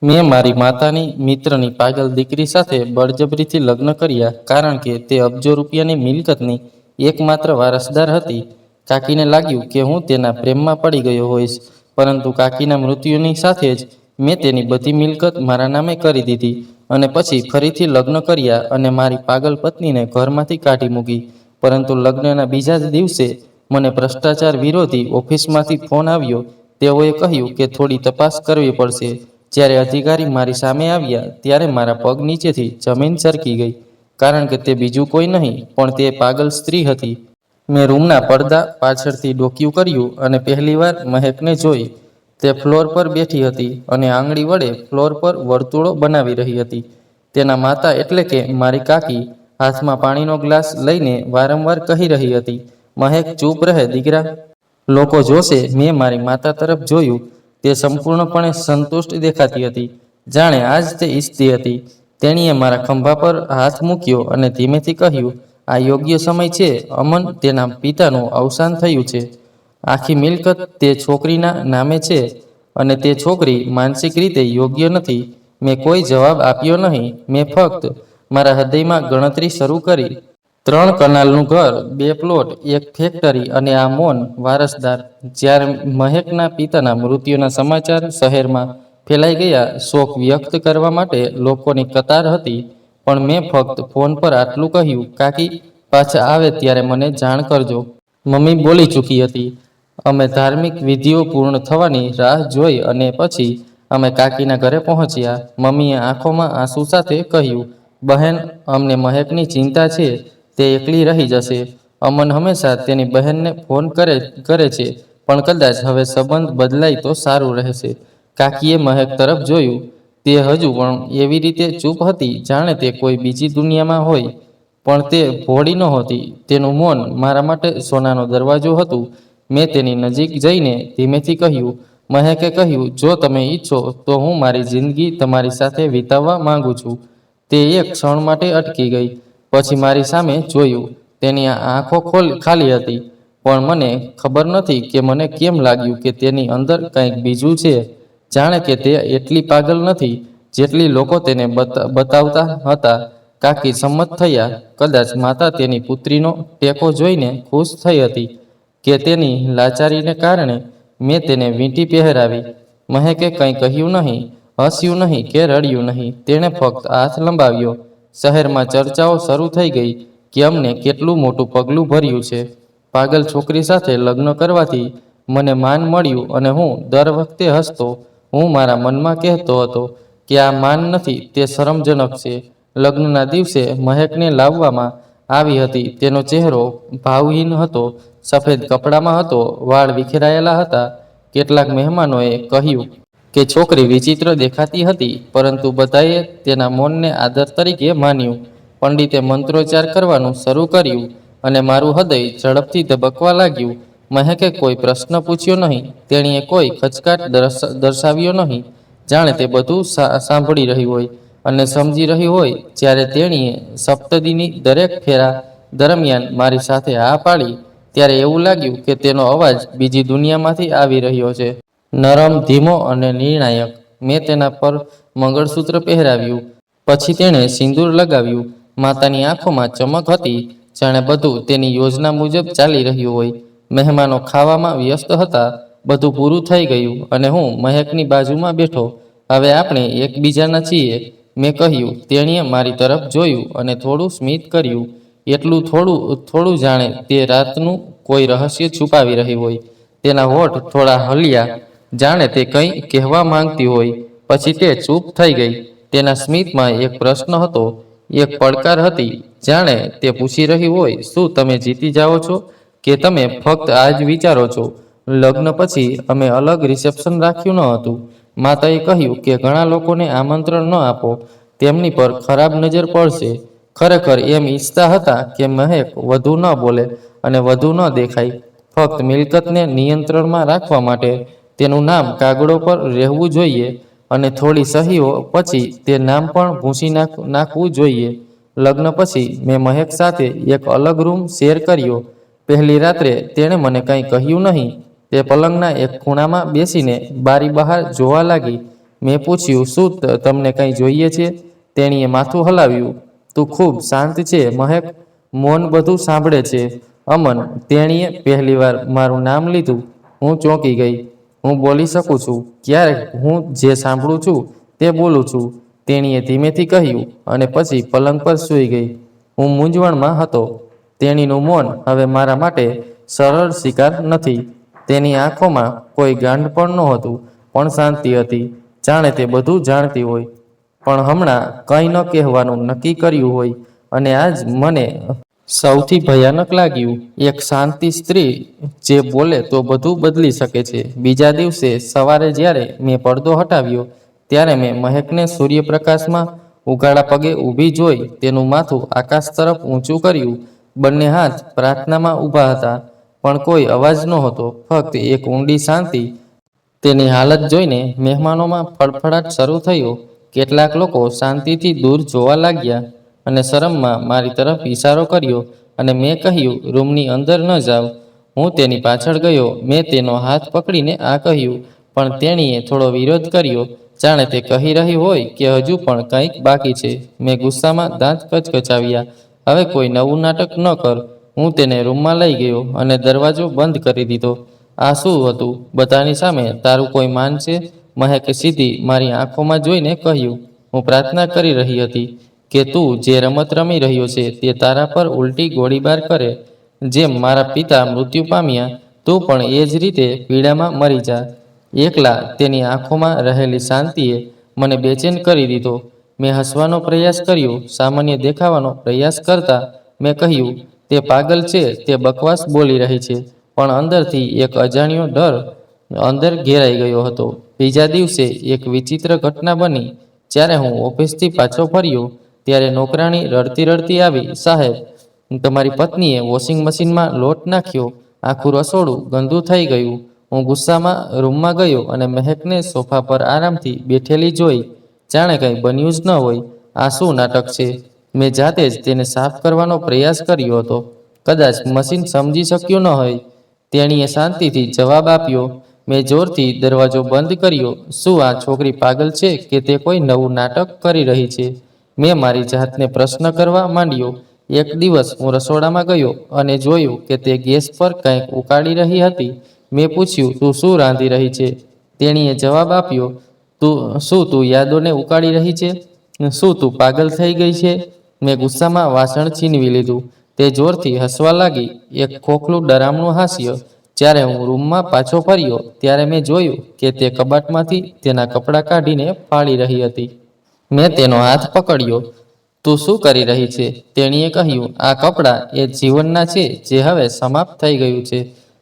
મેં મારી માતાની મિત્રની પાગલ દીકરી સાથે બળજબરીથી લગ્ન કર્યા, કારણ કે તે અબજો રૂપિયાની મિલકતની એકમાત્ર વારસદાર હતી. કાકીને લાગ્યું કે હું તેના પ્રેમમાં પડી ગયો હોઈશ, પરંતુ કાકીના મૃત્યુની સાથે જ મેં તેની બધી મિલકત મારા નામે કરી દીધી અને પછી ફરીથી લગ્ન કર્યા અને મારી પાગલ પત્નીને ઘરમાંથી કાઢી મૂકી. પરંતુ લગ્નના બીજા જ દિવસે મને ભ્રષ્ટાચાર વિરોધી ઓફિસમાંથી ફોન આવ્યો. તેઓએ કહ્યું કે થોડી તપાસ કરવી પડશે. જ્યારે અધિકારી મારી સામે આવ્યા ત્યારે મારા પગ નીચેથી જમીન સરકી ગઈ, કારણ કે તે બીજું કોઈ નહીં પણ તે પાગલ સ્ત્રી હતી. મેં રૂમના પડદા પાછળથી ડોકિયું કર્યું અને પહેલીવાર મહેકને જોઈ. તે ફ્લોર પર બેઠી હતી અને આંગળી વડે ફ્લોર પર વર્તુળો બનાવી રહી હતી. તેના માતા એટલે કે મારી કાકી હાથમાં પાણીનો ગ્લાસ લઈને વારંવાર કહી રહી હતી, મહેક, ચૂપ રહે દીકરા. લોકો જોશે. મેં મારી માતા તરફ જોયું. તે સંપૂર્ણપણે સંતુષ્ટ દેખાતી હતી, જાણે આજ તે ઈચ્છતી હતી. તેણીએ મારા ખંભા પર હાથ મૂક્યો અને ધીમેથી કહ્યું, આ યોગ્ય સમય છે. અમન, તેના પિતાનું અવસાન થયું છે. આખી મિલકત તે છોકરીના નામે છે અને તે છોકરી માનસિક રીતે યોગ્ય નથી. મેં કોઈ જવાબ આપ્યો નહીં. મેં ફક્ત મારા હૃદયમાં ગણતરી શરૂ કરી. 3 કનાલનું ઘર, 2 પ્લોટ, 1 ફેક્ટરી અને આ મૌન વારસદાર. જ્યારે મહેકના પિતાના મૃત્યુના સમાચાર શહેરમાં ફેલાઈ ગયા, શોક વ્યક્ત કરવા માટે લોકોની કતાર હતી. પણ મેં ફક્ત ફોન પર આટલું કહ્યું, કાકી પાછા આવે ત્યારે મને જાણ કરજો. મમ્મી બોલી ચૂકી હતી. અમે ધાર્મિક વિધિઓ પૂર્ણ થવાની રાહ જોઈ અને પછી અમે કાકીના ઘરે પહોંચ્યા. મમ્મીએ આંખોમાં આંસુ સાથે કહ્યું, બહેન, અમને મહેકની ચિંતા છે. તે એકલી રહી જશે. અમન હંમેશા તેની બહેનને ફોન કરે છે, પણ કદાચ હવે સંબંધ બદલાય તો સારું રહેશે. કાકીએ મહેક તરફ જોયું. તે હજુ પણ એવી રીતે ચૂપ હતી જાણે તે કોઈ બીજી દુનિયામાં હોય, પણ તે ભોળી નહોતી. તેનું મૌન મારા માટે સોનાનો દરવાજો હતું. મેં તેની નજીક જઈને ધીમેથી કહ્યું, મહેકે કહ્યું, જો તમે ઈચ્છો તો હું મારી જિંદગી તમારી સાથે વિતાવવા માંગુ છું. તે એક ક્ષણ માટે અટકી ગઈ, પછી મારી સામે જોયું. તેની આંખો ખાલી હતી, પણ મને ખબર નથી કે મને કેમ લાગ્યું કે તેની અંદર કંઈક બીજું છે, જાણે કે તે એટલી પાગલ નથી જેટલી લોકો તેને બતાવતા હતા. કાકી સંમત થયા. કદાચ માતા તેની પુત્રીનો ટેકો જોઈને ખુશ થઈ હતી કે તેની લાચારીને કારણે મેં તેને વીંટી પહેરાવી. મહેકે કંઈ કહ્યું નહીં, હસ્યું નહીં કે રડ્યું નહીં. તેણે ફક્ત હાથ લંબાવ્યો. શહેરમાં ચર્ચાઓ શરૂ થઈ ગઈ કે અમને કેટલું મોટું પગલું ભર્યું છે. પાગલ છોકરી સાથે લગ્ન કરવાથી મને માન મળ્યું અને હું દર વખતે હસતો. હું મારા મનમાં કહેતો હતો કે આ માન નથી, તે શરમજનક છે. લગ્નના દિવસે મહેકને લાવવામાં આવી હતી. તેનો ચહેરો ભાવહીન હતો, સફેદ કપડામાં હતો, વાળ વિખેરાયેલા હતા. કેટલાક મહેમાનોએ કહ્યું કે છોકરી વિચિત્ર દેખાતી હતી, પરંતુ બધાએ તેના મૌનને આદર તરીકે માન્યું. પંડિતે મંત્રોચ્ચાર કરવાનું શરૂ કર્યું અને મારું હૃદય ઝડપથી ધબકવા લાગ્યું. મહેકે કોઈ પ્રશ્ન પૂછ્યો નહીં. તેણીએ કોઈ ખચકાટ દર્શાવ્યો નહીં, જાણે તે બધું સાંભળી રહી હોય અને સમજી રહી હોય. જ્યારે તેણીએ સપ્તદીની દરેક ફેરા દરમિયાન મારી સાથે હા પાડી, ત્યારે એવું લાગ્યું કે તેનો અવાજ બીજી દુનિયામાંથી આવી રહ્યો છે. નરમ, ધીમો અને નિર્ણાયક. મેં તેના પર મંગળસૂત્ર પહેરાવ્યું. પછી તેણે સિંદૂર લગાવ્યું. માતાની આંખોમાં ચમક હતી, જાણે બધું તેની યોજના મુજબ ચાલી રહ્યું હોય. મહેમાનો ખાવામાં વ્યસ્ત હતા. બધું પૂરું થઈ ગયું અને હું મહેકની બાજુમાં બેઠો. હવે આપણે એકબીજાના છીએ, મેં કહ્યું. તેણીએ મારી તરફ જોયું અને થોડું સ્મિત કર્યું, એટલું થોડું જાણે તે રાતનું કોઈ રહસ્ય છુપાવી રહી હોય. તેના હોઠ થોડા હલ્યા, જાણે તે કંઈ કહેવા માંગતી હોય. પછી તે ચૂપ થઈ ગઈ. તેના સ્મિતમાં એક પ્રશ્ન હતો, એક પડકાર હતી, જાણે તે પૂછી રહી હોય, શું તમે જીતી જાઓ છો કે તમે ફક્ત આ જ વિચારો છો? લગ્ન પછી અમે અલગ રિસેપ્શન રાખ્યું ન હતું. માતાએ કહ્યું કે ઘણા લોકોને આમંત્રણ ન આપો, તેમની પર ખરાબ નજર પડશે. ખરેખર એમ ઈચ્છતા હતા કે મહેક વધુ ન બોલે અને વધુ ન દેખાય. ફક્ત મિલકતને નિયંત્રણમાં રાખવા માટે તેનું નામ કાગળો પર રહેવું જોઈએ અને થોડી સહીઓ પછી તે નામ પણ ભૂંસી નાખવું જોઈએ. લગ્ન પછી મેં મહેક સાથે એક અલગ રૂમ શેર કર્યો. પહેલી રાત્રે તેણે મને કંઈ કહ્યું નહીં. તે પલંગના એક ખૂણામાં બેસીને બારી બહાર જોવા લાગી. મેં પૂછ્યું, શું તમને કંઈ જોઈએ છે? તેણીએ માથું હલાવ્યું. તું ખૂબ શાંત છે, મહેક. મૌન બધું સાંભળે છે. અમન, તેણીએ પહેલીવાર મારું નામ લીધું. હું ચોંકી ગઈ. હું બોલી શકું છું. ક્યારેક હું જે સાંભળું છું તે બોલું છું, તેણીએ ધીમેથી કહ્યું, અને પછી પલંગ પર સૂઈ ગઈ. હું મૂંઝવણમાં હતો. તેણીનું મૌન હવે મારા માટે સરળ શિકાર નથી. તેની આંખોમાં કોઈ ગાંડપણ નહોતું, પણ શાંતિ હતી. જાણે તે બધું જાણતી હોય, પણ હમણાં કંઈ ન કહેવાનું નક્કી કર્યું હોય. અને આજ મને સૌથી ભયાનક લાગ્યું, એક શાંતિ સ્ત્રી જે બોલે તો બધું બદલી શકે છે. બીજા દિવસે સવારે જ્યારે મેં પડદો હટાવ્યો, ત્યારે મેં મહેકને સૂર્યપ્રકાશમાં ઉઘાડા પગે ઊભી જોઈ. તેનું માથું આકાશ તરફ ઊંચું કર્યું, બંને હાથ પ્રાર્થનામાં ઊભા હતા. પણ કોઈ અવાજ નહોતો, ફક્ત એક ઊંડી શાંતિ. તેની હાલત જોઈને મહેમાનોમાં ફડફડાટ શરૂ થયો. કેટલાક લોકો શાંતિથી દૂર જોવા લાગ્યા અને શરમમાં મારી તરફ ઇશારો કર્યો, અને મેં કહ્યું, રૂમની અંદર ન જાવ. હું તેની પાછળ ગયો. મેં તેનો હાથ પકડીને આ કહ્યું, પણ તેણીએ થોડો વિરોધ કર્યો, જાણે તે કહી રહી હોય કે હજુ પણ કંઈક બાકી છે. મેં ગુસ્સામાં દાંત કચકચાવ્યા. હવે કોઈ નવું નાટક ન કર. હું તેને રૂમમાં લઈ ગયો અને દરવાજો બંધ કરી દીધો. આ શું હતું? બધાની સામે તારું કોઈ માન છે? મહેકે સીધી મારી આંખોમાં જોઈને કહ્યું. હું પ્રાર્થના કરી રહી હતી કે તું જે રમત રમી રહ્યો છે તે તારા પર ઉલટી ગોળીબાર કરે. જેમ મારા પિતા મૃત્યુ પામ્યા, તું પણ એ જ રીતે પીડામાં મરી જા. એકલા તેની આંખોમાં રહેલી શાંતિએ મને બેચેન કરી દીધો. મેં હસવાનો પ્રયાસ કર્યો, સામાન્ય દેખાવાનો પ્રયાસ કરતા. મેં કહ્યું, તે પાગલ છે, તે બકવાસ બોલી રહી છે. પણ અંદરથી એક અજાણ્યો ડર અંદર ઘેરાઈ ગયો હતો. બીજા દિવસે એક વિચિત્ર ઘટના બની. જ્યારે હું ઓફિસથી પાછો ફર્યો, ત્યારે નોકરાણી રડતી રડતી આવી. સાહેબ, તમારી પત્નીએ વોશિંગ મશીનમાં લોટ નાખ્યો. આખું રસોડું ગંદુ થઈ ગયું. હું ગુસ્સામાં રૂમમાં ગયો અને મહેકને સોફા પર આરામથી બેઠેલી જોઈ, જાણે કંઈ બન્યું જ ન હોય. આ શું નાટક છે? મેં જાતે જ તેને સાફ કરવાનો પ્રયાસ કર્યો હતો. કદાચ મશીન સમજી શક્યું ન હોય. તેણીએ શાંતિથી જવાબ આપ્યો. મેં જોરથી દરવાજો બંધ કર્યો. શું આ છોકરી પાગલ છે કે તે કોઈ નવું નાટક કરી રહી છે? મેં મારી જાતને પ્રશ્ન કરવા માંડ્યો. એક દિવસ હું રસોડામાં ગયો અને જોયું કે તે ગેસ પર કંઈક ઉકાળી રહી હતી. મેં પૂછ્યું, તું શું રાંધી રહી છે? તેણીએ જવાબ આપ્યો, તું યાદોને ઉકાળી રહી છે? શું તું પાગલ થઈ ગઈ છે? મેં ગુસ્સામાં વાસણ છીનવી લીધું. તે જોરથી હસવા લાગી, એક ખોખલું ડરામણું હાસ્ય. જ્યારે હું રૂમમાં પાછો ફર્યો, ત્યારે મેં જોયું કે તે કબાટમાંથી તેના કપડાં કાઢીને ફાડી રહી હતી. મેં તેનો હાથ પકડ્યો. તું શું કરી રહી છે? તેણીએ કહ્યું, આ કપડાં એ જીવનના છે જે હવે સમાપ્ત થઈ ગયું છે.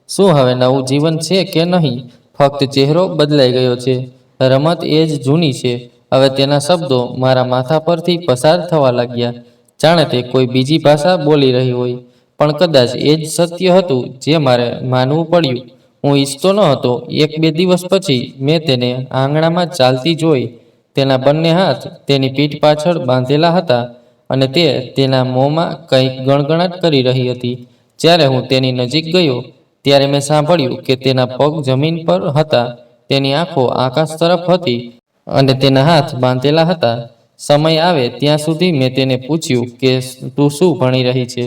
શું હવે નવું જીવન છે કે નહીં? ફક્ત ચહેરો બદલાઈ ગયો છે. રમત એ જ જૂની છે. હવે તેના શબ્દો મારા માથા પરથી પસાર થવા લાગ્યા, જાણે તે કોઈ બીજી ભાષા બોલી રહી હોય. પણ કદાચ એ જ સત્ય હતું જે મારે માનવું પડ્યું. હું ઈચ્છતો ન હતો. એક બે દિવસ પછી મેં તેને આંગણામાં ચાલતી જોઈ. તેના બંને હાથ તેની પીઠ પાછળ બાંધેલા હતા અને તે તેના મોંમાં કંઈક ગણગણાટ કરી રહી હતી. જ્યારે હું તેની નજીક ગયો, ત્યારે મેં સાંભળ્યું કે તેના પગ જમીન પર હતા. તેની આંખો આકાશ તરફ હતી અને તેના હાથ બાંધેલા હતા. સમય આવે ત્યાં સુધી મેં તેને પૂછ્યું કે તું શું ભણી રહી છે?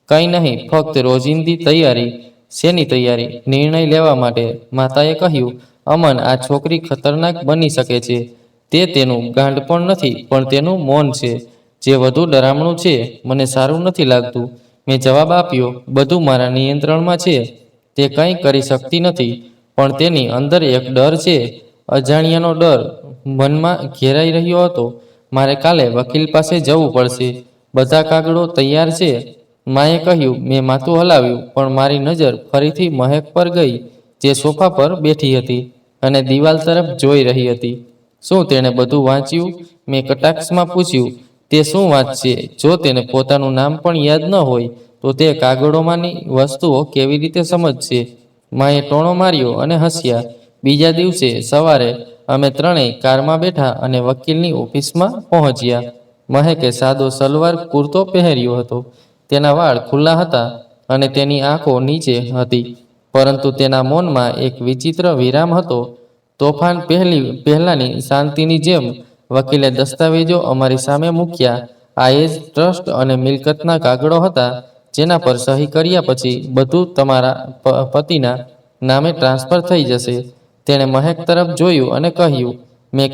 કંઈ નહીં, ફક્ત રોજિંદી તૈયારી. શેની તૈયારી? નિર્ણય લેવા માટે. માતાએ કહ્યું, અમન, આ છોકરી ખતરનાક બની શકે છે. તે તેનું ગાંડપણ નથી, પણ તેનું મૌન છે, જે વધુ ડરામણું છે. મને સારું નથી લાગતું. મેં જવાબ આપ્યો, બધું મારા નિયંત્રણમાં છે. તે કંઈ કરી શકતી નથી, પણ તેની અંદર એક ડર છે, અજાણ્યાનો ડર. મનમાં ઘેરાઈ રહ્યો હતો. મારે કાલે વકીલ પાસે જવું પડશે. બધા કાગળો તૈયાર છે. માએ કહ્યું. મેં માથું હલાવ્યું, પણ મારી નજર ફરીથી મહેક પર ગઈ, જે સોફા પર બેઠી હતી અને દિવાલ તરફ જોઈ રહી હતી. શું તેણે બધું વાંચ્યું? મેં કટાક્ષમાં પૂછ્યું. તે શું વાંચશે? જો તેને પોતાનું નામ પણ યાદ ન હોય, તો તે કાગળોમાંની વસ્તુઓ કેવી રીતે સમજશે? માએ ટોણો માર્યો અને હસ્યા. બીજા દિવસે સવારે અમે ત્રણેય કારમાં બેઠા અને વકીલની ઓફિસમાં પહોંચ્યા. મહેકે સાદો સલવાર કુર્તો પહેર્યો હતો. તેના વાળ ખુલ્લા હતા અને તેની આંખો નીચે હતી, પરંતુ તેના મૌનમાં એક વિચિત્ર વિરામ હતો. તોફાન પહેલાની શાંતિની જેમ વકીલે દસ્તાવેજો અમારી સામે મૂક્યા. આ એ જ ટ્રસ્ટ અને મિલકતના કાગળો હતા જેના પર સહી કર્યા પછી બધું તમારા પતિના નામે ટ્રાન્સફર થઈ જશે. તેણે મહેક તરફ જોયું અને કહ્યું, મેં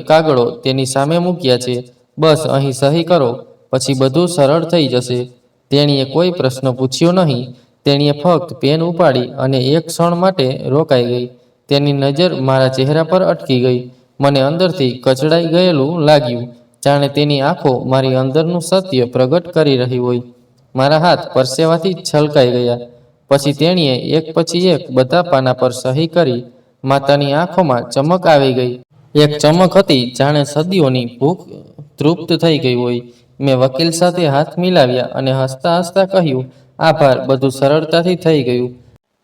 કાગળો તેની સામે મૂક્યા છે. બસ અહીં સહી કરો, પછી બધું સરળ થઈ જશે. તેણીએ કોઈ પ્રશ્ન પૂછ્યો નહીં. તેણીએ ફક્ત પેન ઉપાડી અને એક ક્ષણ માટે રોકાઈ ગઈ. તેની નજર મારા ચહેરા પર અટકી ગઈ. મને અંદરથી કચડાઈ ગયેલું લાગ્યું, જાણે તેની આંખો મારી અંદરનું સત્ય પ્રગટ કરી રહી હોય. મારા હાથ પરસેવાથી છલકાઈ ગયા. પછી તેણીએ એક પછી એક બધા પાના પર સહી કરી. માતાની આંખોમાં ચમક આવી ગઈ. એક ચમક હતી જાણે સદીઓની ભૂખ તૃપ્ત થઈ ગઈ હોય. મેં વકીલ સાથે હાથ મિલાવ્યા અને હસતા હસતા કહ્યું, આભાર, બધું સરળતાથી થઈ ગયું.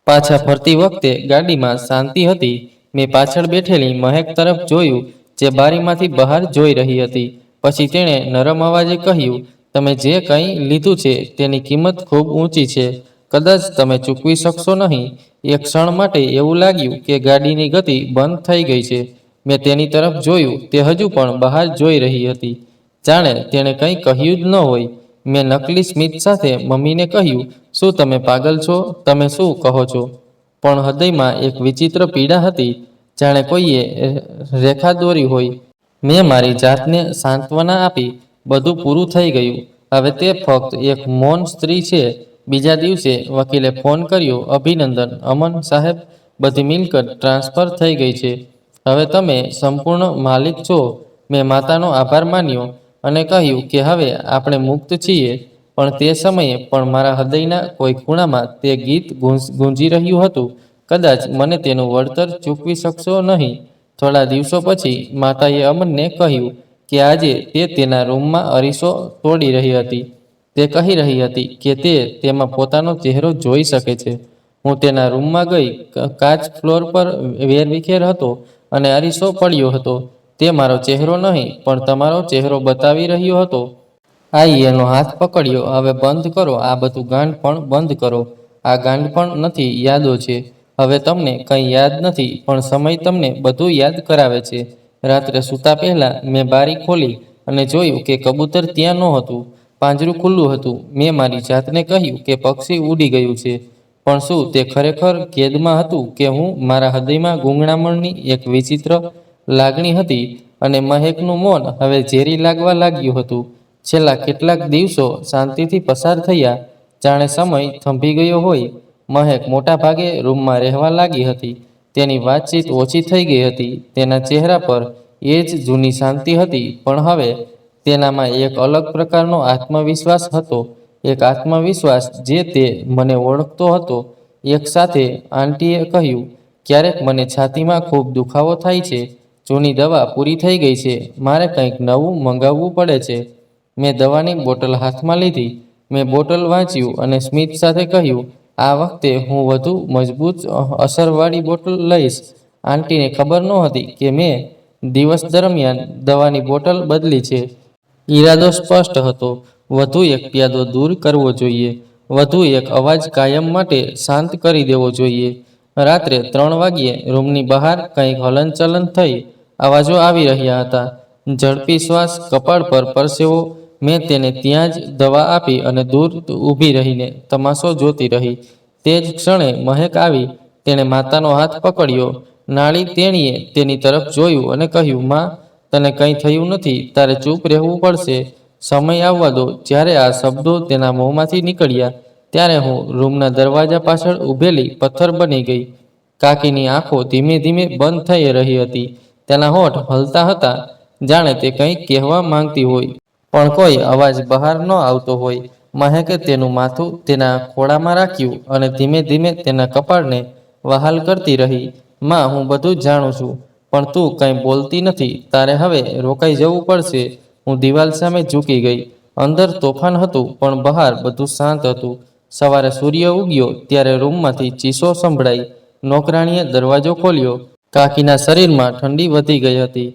પાછા ફરતી વખતે ગાડીમાં શાંતિ હતી. મેં પાછળ બેઠેલી મહેક તરફ જોયું, જે બારીમાંથી બહાર જોઈ રહી હતી. પછી તેણે નરમ અવાજે કહ્યું, તમે જે કંઈ લીધું છે તેની કિંમત ખૂબ ઊંચી છે. કદાચ તમે ચૂકવી શકશો નહીં. એક ક્ષણ માટે એવું લાગ્યું કે ગાડીની ગતિ બંધ થઈ ગઈ છે. મેં તેની તરફ જોયું. તે હજુ પણ બહાર જોઈ રહી હતી, જાણે તેણે કંઈ કહ્યું જ ન હોય. મેં નકલી સ્મિત સાથે મમ્મીને કહ્યું, શું તમે પાગલ છો? તમે શું કહો છો? પણ હૃદયમાં એક વિચિત્ર પીડા હતી, જાણે કોઈએ રેખા દોરી હોય. મેં મારી જાતને સાંત્વના આપી. બધું પૂરું થઈ ગયું. હવે તે ફક્ત એક મૌન સ્ત્રી છે. બીજા દિવસે વકીલે ફોન કર્યો, અભિનંદન અમન સાહેબ, બધી મિલકત ટ્રાન્સફર થઈ ગઈ છે. હવે તમે સંપૂર્ણ માલિક છો. મેં માતાનો આભાર માન્યો અને કહ્યું કે હવે આપણે મુક્ત છીએ. પણ તે સમયે પણ મારા હૃદયના કોઈ ખૂણામાં તે ગીત ગુંજી રહ્યું હતું, કદાચ મને તેનું વળતર ચૂકવી શકશો નહીં. થોડા દિવસો પછી માતાએ અમનને કહ્યું કે આજે તે તેના રૂમમાં અરીસો તોડી રહી હતી. તે કહી રહી હતી કે તે તેમાં પોતાનો ચહેરો જોઈ શકે છે. હું તેના રૂમમાં ગઈ. કાચ ફ્લોર પર વેરવિખેર હતો અને અરીસો પડ્યો હતો. તે મારો ચહેરો નહીં પણ તમારો ચહેરો બતાવી રહ્યો હતો. આઈ એનો હાથ પકડ્યો. હવે બંધ કરો આ બધું ગાંડપણ, બંધ કરો. આ ગાંડપણ નથી, યાદો છે. હવે તમને કંઈ યાદ નથી, પણ સમય તમને બધું યાદ કરાવે છે. રાત્રે સૂતા પહેલા મેં બારી ખોલી અને જોયું કે કબૂતર ત્યાં નહોતું. પાંજરું ખુલ્લું હતું. મેં મારી જાતને કહ્યું કે પક્ષી ઉડી ગયું છે. પણ શું તે ખરેખર કેદમાં હતું કે હું? મારા હૃદયમાં ગૂંગળામણની એક વિચિત્ર લાગણી હતી અને મહેકનું મૌન હવે ઝેરી લાગવા લાગ્યું હતું. છેલ્લા કેટલાક દિવસો શાંતિથી પસાર થયા, જાણે સમય થંભી ગયો હોય. મહેક મોટા ભાગે રૂમમાં રહેવા લાગી હતી. તેની વાતચીત ઓછી થઈ ગઈ હતી. તેના ચહેરા પર એ જ જૂની શાંતિ હતી, પણ હવે તેનામાં એક અલગ પ્રકારનો આત્મવિશ્વાસ હતો. એક આત્મવિશ્વાસ જે તે મને ઓળખતો હતો. એક સાથે આંટીએ કહ્યું, ક્યારેક મને છાતીમાં ખૂબ દુખાવો થાય છે. જૂની દવા પૂરી થઈ ગઈ છે. મારે કંઈક નવું મંગાવવું પડે છે. મેં દવાની બોટલ હાથમાં લીધી. મેં બોટલ વાંચ્યું અને સ્મિત સાથે કહ્યું, આ વખતે હું વધુ મજબૂત અસરવાળી બોટલ લઈશ. આંટીને ખબર નહોતી કે મેં દિવસ દરમિયાન દવાની બોટલ બદલી છે. ઈરાદો સ્પષ્ટ હતો, વધુ એક પ્યાદો દૂર કરવો જોઈએ. વધુ એક અવાજ કાયમ માટે શાંત કરી દેવો જોઈએ. રાત્રે 3 વાગ્યે રૂમની બહાર કંઈક હલનચલન થઈ. અવાજો આવી રહ્યા હતા. ઝડપી શ્વાસ, કપાળ પર પરસેવો. મેં તેને ત્યાં જ દવા આપી અને દૂર ઊભી રહીને તમાશો જોતી રહી. તે જ ક્ષણે મહેક આવી. તેણે માતાનો હાથ પકડ્યો. નાળી તેણીએ તેની તરફ જોયું અને કહ્યું, માં, તને કંઈ થયું નથી. તારે ચૂપ રહેવું પડશે. સમય આવવા દો. જ્યારે આ શબ્દો તેના મોંમાંથી નીકળ્યા, ત્યારે હું રૂમના દરવાજા પાછળ ઊભેલી પથ્થર બની ગઈ. કાકીની આંખો ધીમે ધીમે બંધ થઈ રહી હતી. તેના હોઠ હલતા હતા, જાણે તે કંઈક કહેવા માંગતી હોય, પણ કોઈ અવાજ બહાર ન આવતો હોય. મહેકે તેનું માથું તેના ખોળામાં રાખ્યું અને ધીમે ધીમે તેના કપાળને વહાલ કરતી રહી. માં, હું બધું જ જાણું છું, પણ તું કંઈ બોલતી નથી. તારે હવે રોકાઈ જવું પડશે. હું દિવાલ સામે ઝૂકી ગઈ. અંદર તોફાન હતું, પણ બહાર બધું શાંત હતું. સવારે સૂર્ય ઉગ્યો ત્યારે રૂમમાંથી ચીસો સંભળાઈ. નોકરાણીએ દરવાજો ખોલ્યો. કાકીના શરીરમાં ઠંડી વધી ગઈ હતી.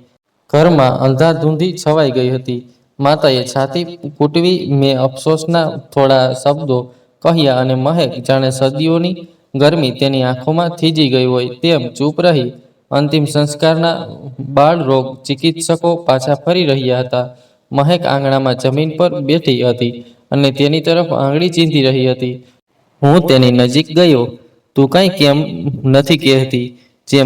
ઘરમાં અંધાધૂંધી છવાઈ ગઈ હતી. માતાએ છાતી કૂટવી. મેં અફસોસના થોડા શબ્દો કહ્યા અને મહેક જાણે સદીઓની ગરમી તેની આંખોમાં થીજી ગઈ હોય તેમ ચૂપ રહી. અંતિમ સંસ્કારના બાળરોગ ચિકિત્સકો પાછા ફરી રહ્યા હતા. મહેક આંગણામાં જમીન પર બેઠી હતી અને તેની તરફ આંગળી ચીંધી રહી હતી. હું તેની નજીક ગયો. તું કંઈ કેમ નથી કહેતી? જે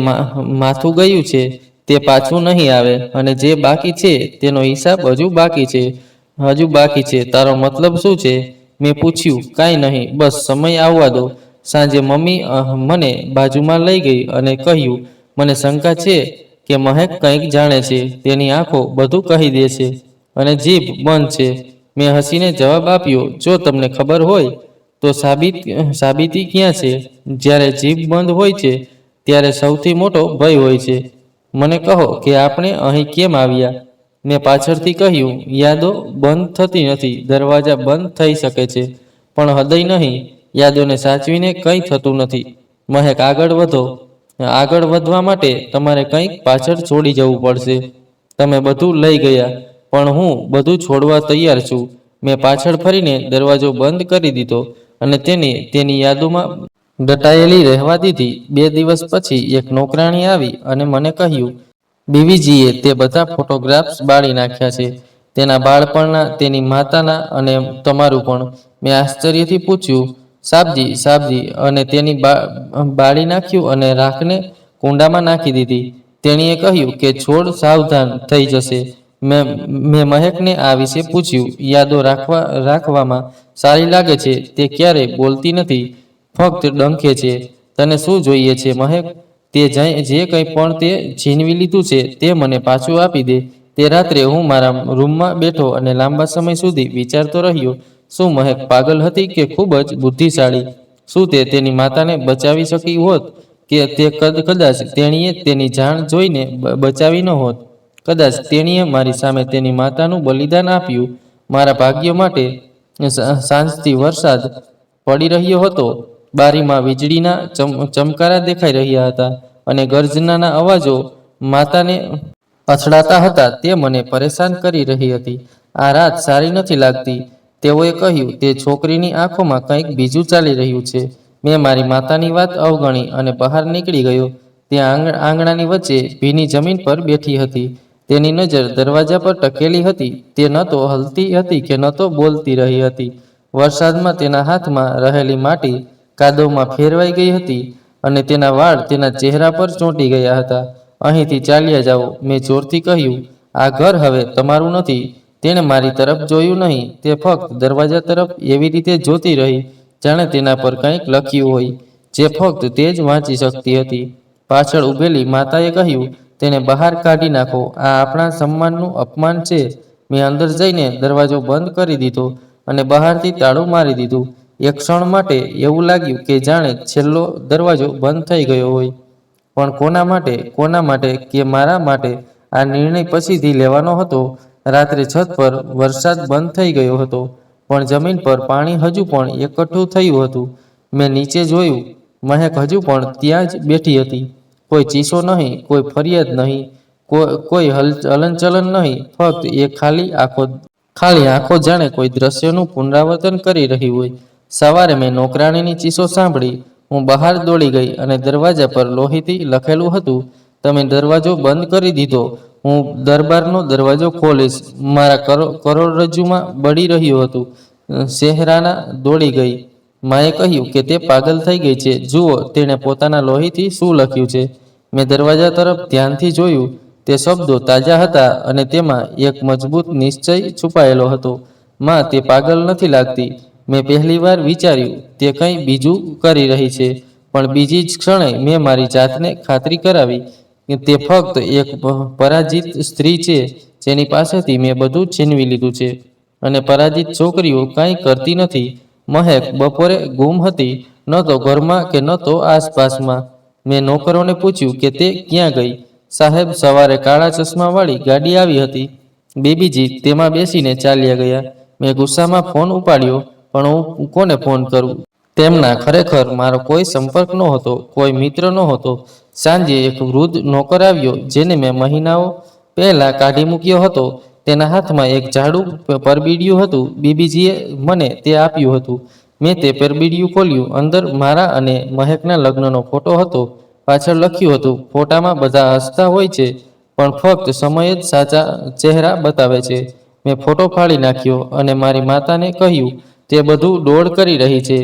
માથું ગયું છે તે પાછું નહીં આવે, અને જે બાકી છે તેનો હિસાબ હજુ બાકી છે. તારો મતલબ શું છે? મેં પૂછ્યું. કાંઈ નહીં, બસ સમય આવવા દો. સાંજે મમ્મી મને બાજુમાં લઈ ગઈ અને કહ્યું, મને શંકા છે કે મહેક કંઈક જાણે છે. તેની આંખો બધું કહી દે છે અને જીભ બંધ છે. મેં હસીને જવાબ આપ્યો, જો તમને ખબર હોય તો સાબિતી ક્યાં છે? જ્યારે જીભ બંધ હોય છે ત્યારે સૌથી મોટો ભય હોય છે. મને કહો કે આપણે અહીં કેમ આવ્યા? મેં પાછળથી કહ્યું, યાદો બંધ થતી નથી. દરવાજા બંધ થઈ શકે છે પણ હૃદય નહીં. યાદોને સાચવીને કંઈ થતું નથી. મહેક, આગળ વધો. આગળ વધવા માટે તમારે કંઈક પાછળ છોડી જવું પડશે. તમે બધું લઈ ગયા, પણ હું બધું છોડવા તૈયાર છું. મેં પાછળ ફરીને દરવાજો બંધ કરી દીધો અને તેને તેની યાદોમાં દટાયેલી રહેવા દીધી. 2 દિવસ પછી એક નોકરાણી આવી અને મને કહ્યું, બીવીજીએ તે બધા ફોટોગ્રાફ્સ બાળી નાખ્યા છે, તેના બાળપણના, તેની માતાના અને તમારું પણ. મેં આશ્ચર્યથી પૂછ્યું, સાબજી, અને તેની બાળી નાખ્યું અને રાખને કુંડામાં નાખી દીધી. તેણીએ કહ્યું કે છોડ સાવધાન થઈ જશે. મેં મહેકને આ વિશે પૂછ્યું. યાદો રાખવામાં સારી લાગે છે. તે ક્યારેય બોલતી નથી, ફક્ત ડંખે છે. તને શું જોઈએ છે મહેક? તે જે કંઈ પણ તે છીનવી લીધું છે તે મને પાછું આપી દે. તે રાત્રે હું મારા રૂમમાં બેઠો અને લાંબા સમય સુધી વિચારતો રહ્યો. શું મહેક પાગલ હતી કે ખૂબ જ બુદ્ધિશાળી? શું તે તેની માતાને બચાવી શકી હોત? કે તે કદાચ તેણીએ તેની જાણ જોઈને બચાવી ન હોત? કદાચ તેણીએ મારી સામે તેની માતાનું બલિદાન આપ્યું. મારા ભાગ્ય માટે સાંજથી વરસાદ પડી રહ્યો હતો. બારીમાં વીજળીના ચમકારા દેખાઈ રહ્યા હતા અને ગર્જનાના અવાજો માતાને અથડાતા હતા. તે મને પરેશાન કરી રહી હતી. આ રાત સારી નથી લાગતી. તેઓએ કહ્યું, તે છોકરીની આંખોમાં કંઈક બીજું ચાલી રહ્યું છે. મેં મારી માતાની વાત અવગણી અને બહાર નીકળી ગયો. ત્યાં આંગણાની વચ્ચે ભીની જમીન પર બેઠી હતી. તેની નજર દરવાજા પર ટકેલી હતી. તે ન તો હલતી હતી કે ન તો બોલતી રહી હતી. વરસાદમાં તેના હાથમાં રહેલી માટી કાદવમાં ફેરવાઈ ગઈ હતી અને તેના વાળ તેના ચહેરા પર ચોંટી ગયા હતા. અહીંથી ચાલ્યા જાઓ, મેં જોરથી કહ્યું. આ ઘર હવે તમારું નથી. તેણે મારી તરફ જોયું નહીં. તે ફક્ત દરવાજા તરફ એવી રીતે જોતી રહી જાણે તેના પર કંઈક લખ્યું હોય જે ફક્ત તે જ વાંચી શકતી હતી. પાછળ ઊભેલી માતાએ કહ્યું, તેને બહાર કાઢી નાખો. આ આપણા સન્માનનું અપમાન છે. મેં અંદર જઈને દરવાજો બંધ કરી દીધો અને બહારથી તાળું મારી દીધું. એક ક્ષણ માટે એવું લાગ્યું કે જાણે છેલ્લો દરવાજો બંધ થઈ ગયો હોય. પણ કોના માટે કે મારા માટે? આ નિર્ણય પછીથી લેવાનો હતો. રાત્રે છત પર વરસાદ બંધ થઈ ગયો હતો, પણ જમીન પર પાણી હજુ પણ એકઠું થયું હતું. મેં નીચે જોયું. મહેક હજુ પણ ત્યાં જ બેઠી હતી. કોઈ ચીસો નહીં, કોઈ ફરિયાદ નહીં, કોઈ હલનચલન નહીં. ફક્ત એક ખાલી આંખો જાણે કોઈ દ્રશ્યનું પુનરાવર્તન કરી રહી હોય. સવારે મેં નોકરાણીની ચીસો સાંભળી. હું બહાર દોડી ગઈ અને દરવાજા પર લોહીથી લખેલું હતું, તમે દરવાજો બંધ કરી દીધો. હું દરબારનો દરવાજો ખોલીશ. મારા કરોડરજ્જુમાં બળી રહ્યું હતું. શહેરાના દોડી ગઈ. માએ કહ્યું કે તે પાગલ થઈ ગઈ છે. જુઓ, તેણે પોતાના લોહીથી શું લખ્યું છે. મેં દરવાજા તરફ ધ્યાનથી જોયું. તે શબ્દો તાજા હતા અને તેમાં એક મજબૂત નિશ્ચય છુપાયેલો હતો. માં, તે પાગલ નથી લાગતી. મેં પહેલીવાર વિચાર્યું, તે કંઈ બીજું કરી રહી છે. પણ બીજી જ ક્ષણે મેં મારી જાતને ખાતરી કરાવી કે તે ફક્ત એક પરાજિત સ્ત્રી છે જેની પાસેથી મેં બધું છીનવી લીધું છે. અને પરાજિત છોકરીઓ કંઈ કરતી નથી. મહેક બપોરે ગુમ હતી, ન તો ઘરમાં કે ન તો આસપાસમાં. મેં નોકરોને પૂછ્યું કે તે ક્યાં ગઈ. સાહેબ, સવારે કાળા ચશ્માવાળી ગાડી આવી હતી. બેબીજી તેમાં બેસીને ચાલ્યા ગયા. મેં ગુસ્સામાં ફોન ઉપાડ્યો, પણ હું કોને ફોન કરું? તેમના ખરેખર મારો કોઈ સંપર્ક નહોતો, કોઈ મિત્ર નહોતો. સાંજે એક વૃદ્ધ નોકર આવ્યો જેને મેં મહિનાઓ પહેલાં કાઢી મૂક્યો હતો. તેના હાથમાં એક જાડું પરબીડિયું હતું. બીબીજીએ મને તે આપ્યું હતું. મેં તે પરબીડિયું ખોલ્યું. અંદર મારા અને મહેકના લગ્નનો ફોટો હતો. પાછળ લખ્યું હતું, ફોટામાં બધા હસતા હોય છે, પણ ફક્ત સમય જ સાચા ચહેરા બતાવે છે. મેં ફોટો ફાડી નાખ્યો અને મારી માતાને કહ્યું, તે બધું દોડ કરી રહી છે.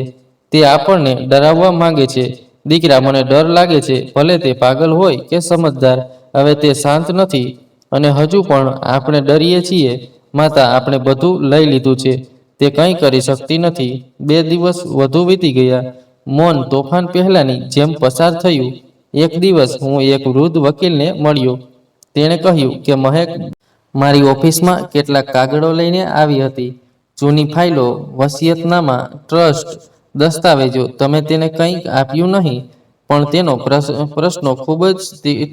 તે આપણને ડરાવવા માંગે છે. દીકરા, મને ડર લાગે છે, ભલે તે પાગલ હોય કે સમજદાર. હવે તે શાંત નથી અને હજુ પણ આપણે ડરીએ છીએ. માતા, આપણે બધું લઈ લીધું છે. તે કંઈ કરી શકતી નથી. 2 દિવસ વધુ વીતી ગયા. મૌન તોફાન પહેલાની જેમ પસાર થયું. એક દિવસ હું એક વૃદ્ધ વકીલને મળ્યો. તેણે કહ્યું કે મહેક મારી ઓફિસમાં કેટલાક કાગળો લઈને આવી હતી. જૂની ફાઇલો, વસિયતનામા, ટ્રસ્ટ દસ્તાવેજો. તમે તેને કંઈ આપ્યું નહીં. પણ તેનો પ્રશ્નો ખૂબ જ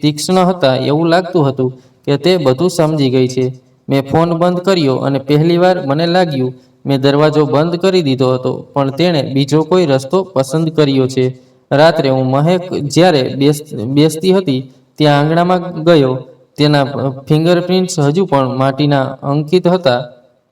તીક્ષ્ણ હતા. એવું લાગતું હતું કે તે બધું સમજી ગઈ છે. મેં ફોન બંધ કર્યો અને પહેલીવાર મને લાગ્યું મેં દરવાજો બંધ કરી દીધો હતો, પણ તેણે બીજો કોઈ રસ્તો પસંદ કર્યો છે. રાત્રે હું મહેક જ્યારે બેસતી હતી ત્યાં આંગણામાં ગયો. તેના ફિંગરપ્રિન્ટ્સ હજુ પણ માટીના અંકિત હતા,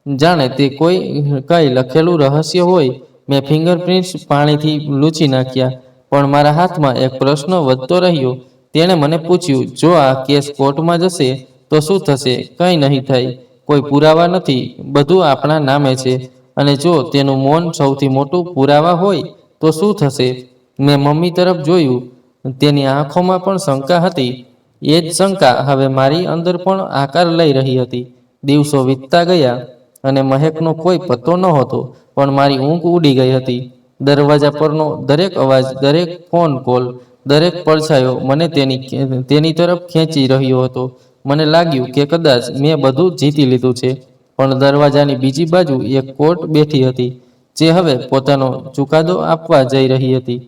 જાણે તે કંઈ લખેલું રહસ્ય હોય. મેં ફિંગરપ્રિન્ટ્સ પાણીથી લૂછી નાખ્યા, પણ મારા હાથમાં એક પ્રશ્ન વધતો રહ્યો. તેણે મને પૂછ્યું, જો આ કેસ કોર્ટમાં જશે તો શું થશે? કંઈ નહીં થાય. કોઈ પુરાવા નથી. બધું આપણા નામે છે. અને જો તેનું મૌન સૌથી મોટું પુરાવા હોય તો શું થશે? મેં મમ્મી તરફ જોયું. તેની આંખોમાં પણ શંકા હતી. એ જ શંકા હવે મારી અંદર પણ આકાર લઈ રહી હતી. દિવસો વીતતા ગયા અને મહેકનો કોઈ પત્તો નહોતો, પણ મારી ઊંઘ ઉડી ગઈ હતી. દરવાજા પરનો દરેક અવાજ, દરેક ફોન કોલ, દરેક પડછાયો મને તેની તરફ ખેંચી રહ્યો હતો. મને લાગ્યું કે કદાચ મેં બધું જીતી લીધું છે. પણ દરવાજાની બીજી બાજુ એક કોર્ટ બેઠી હતી, જે હવે પોતાનો ચુકાદો આપવા જઈ રહી હતી.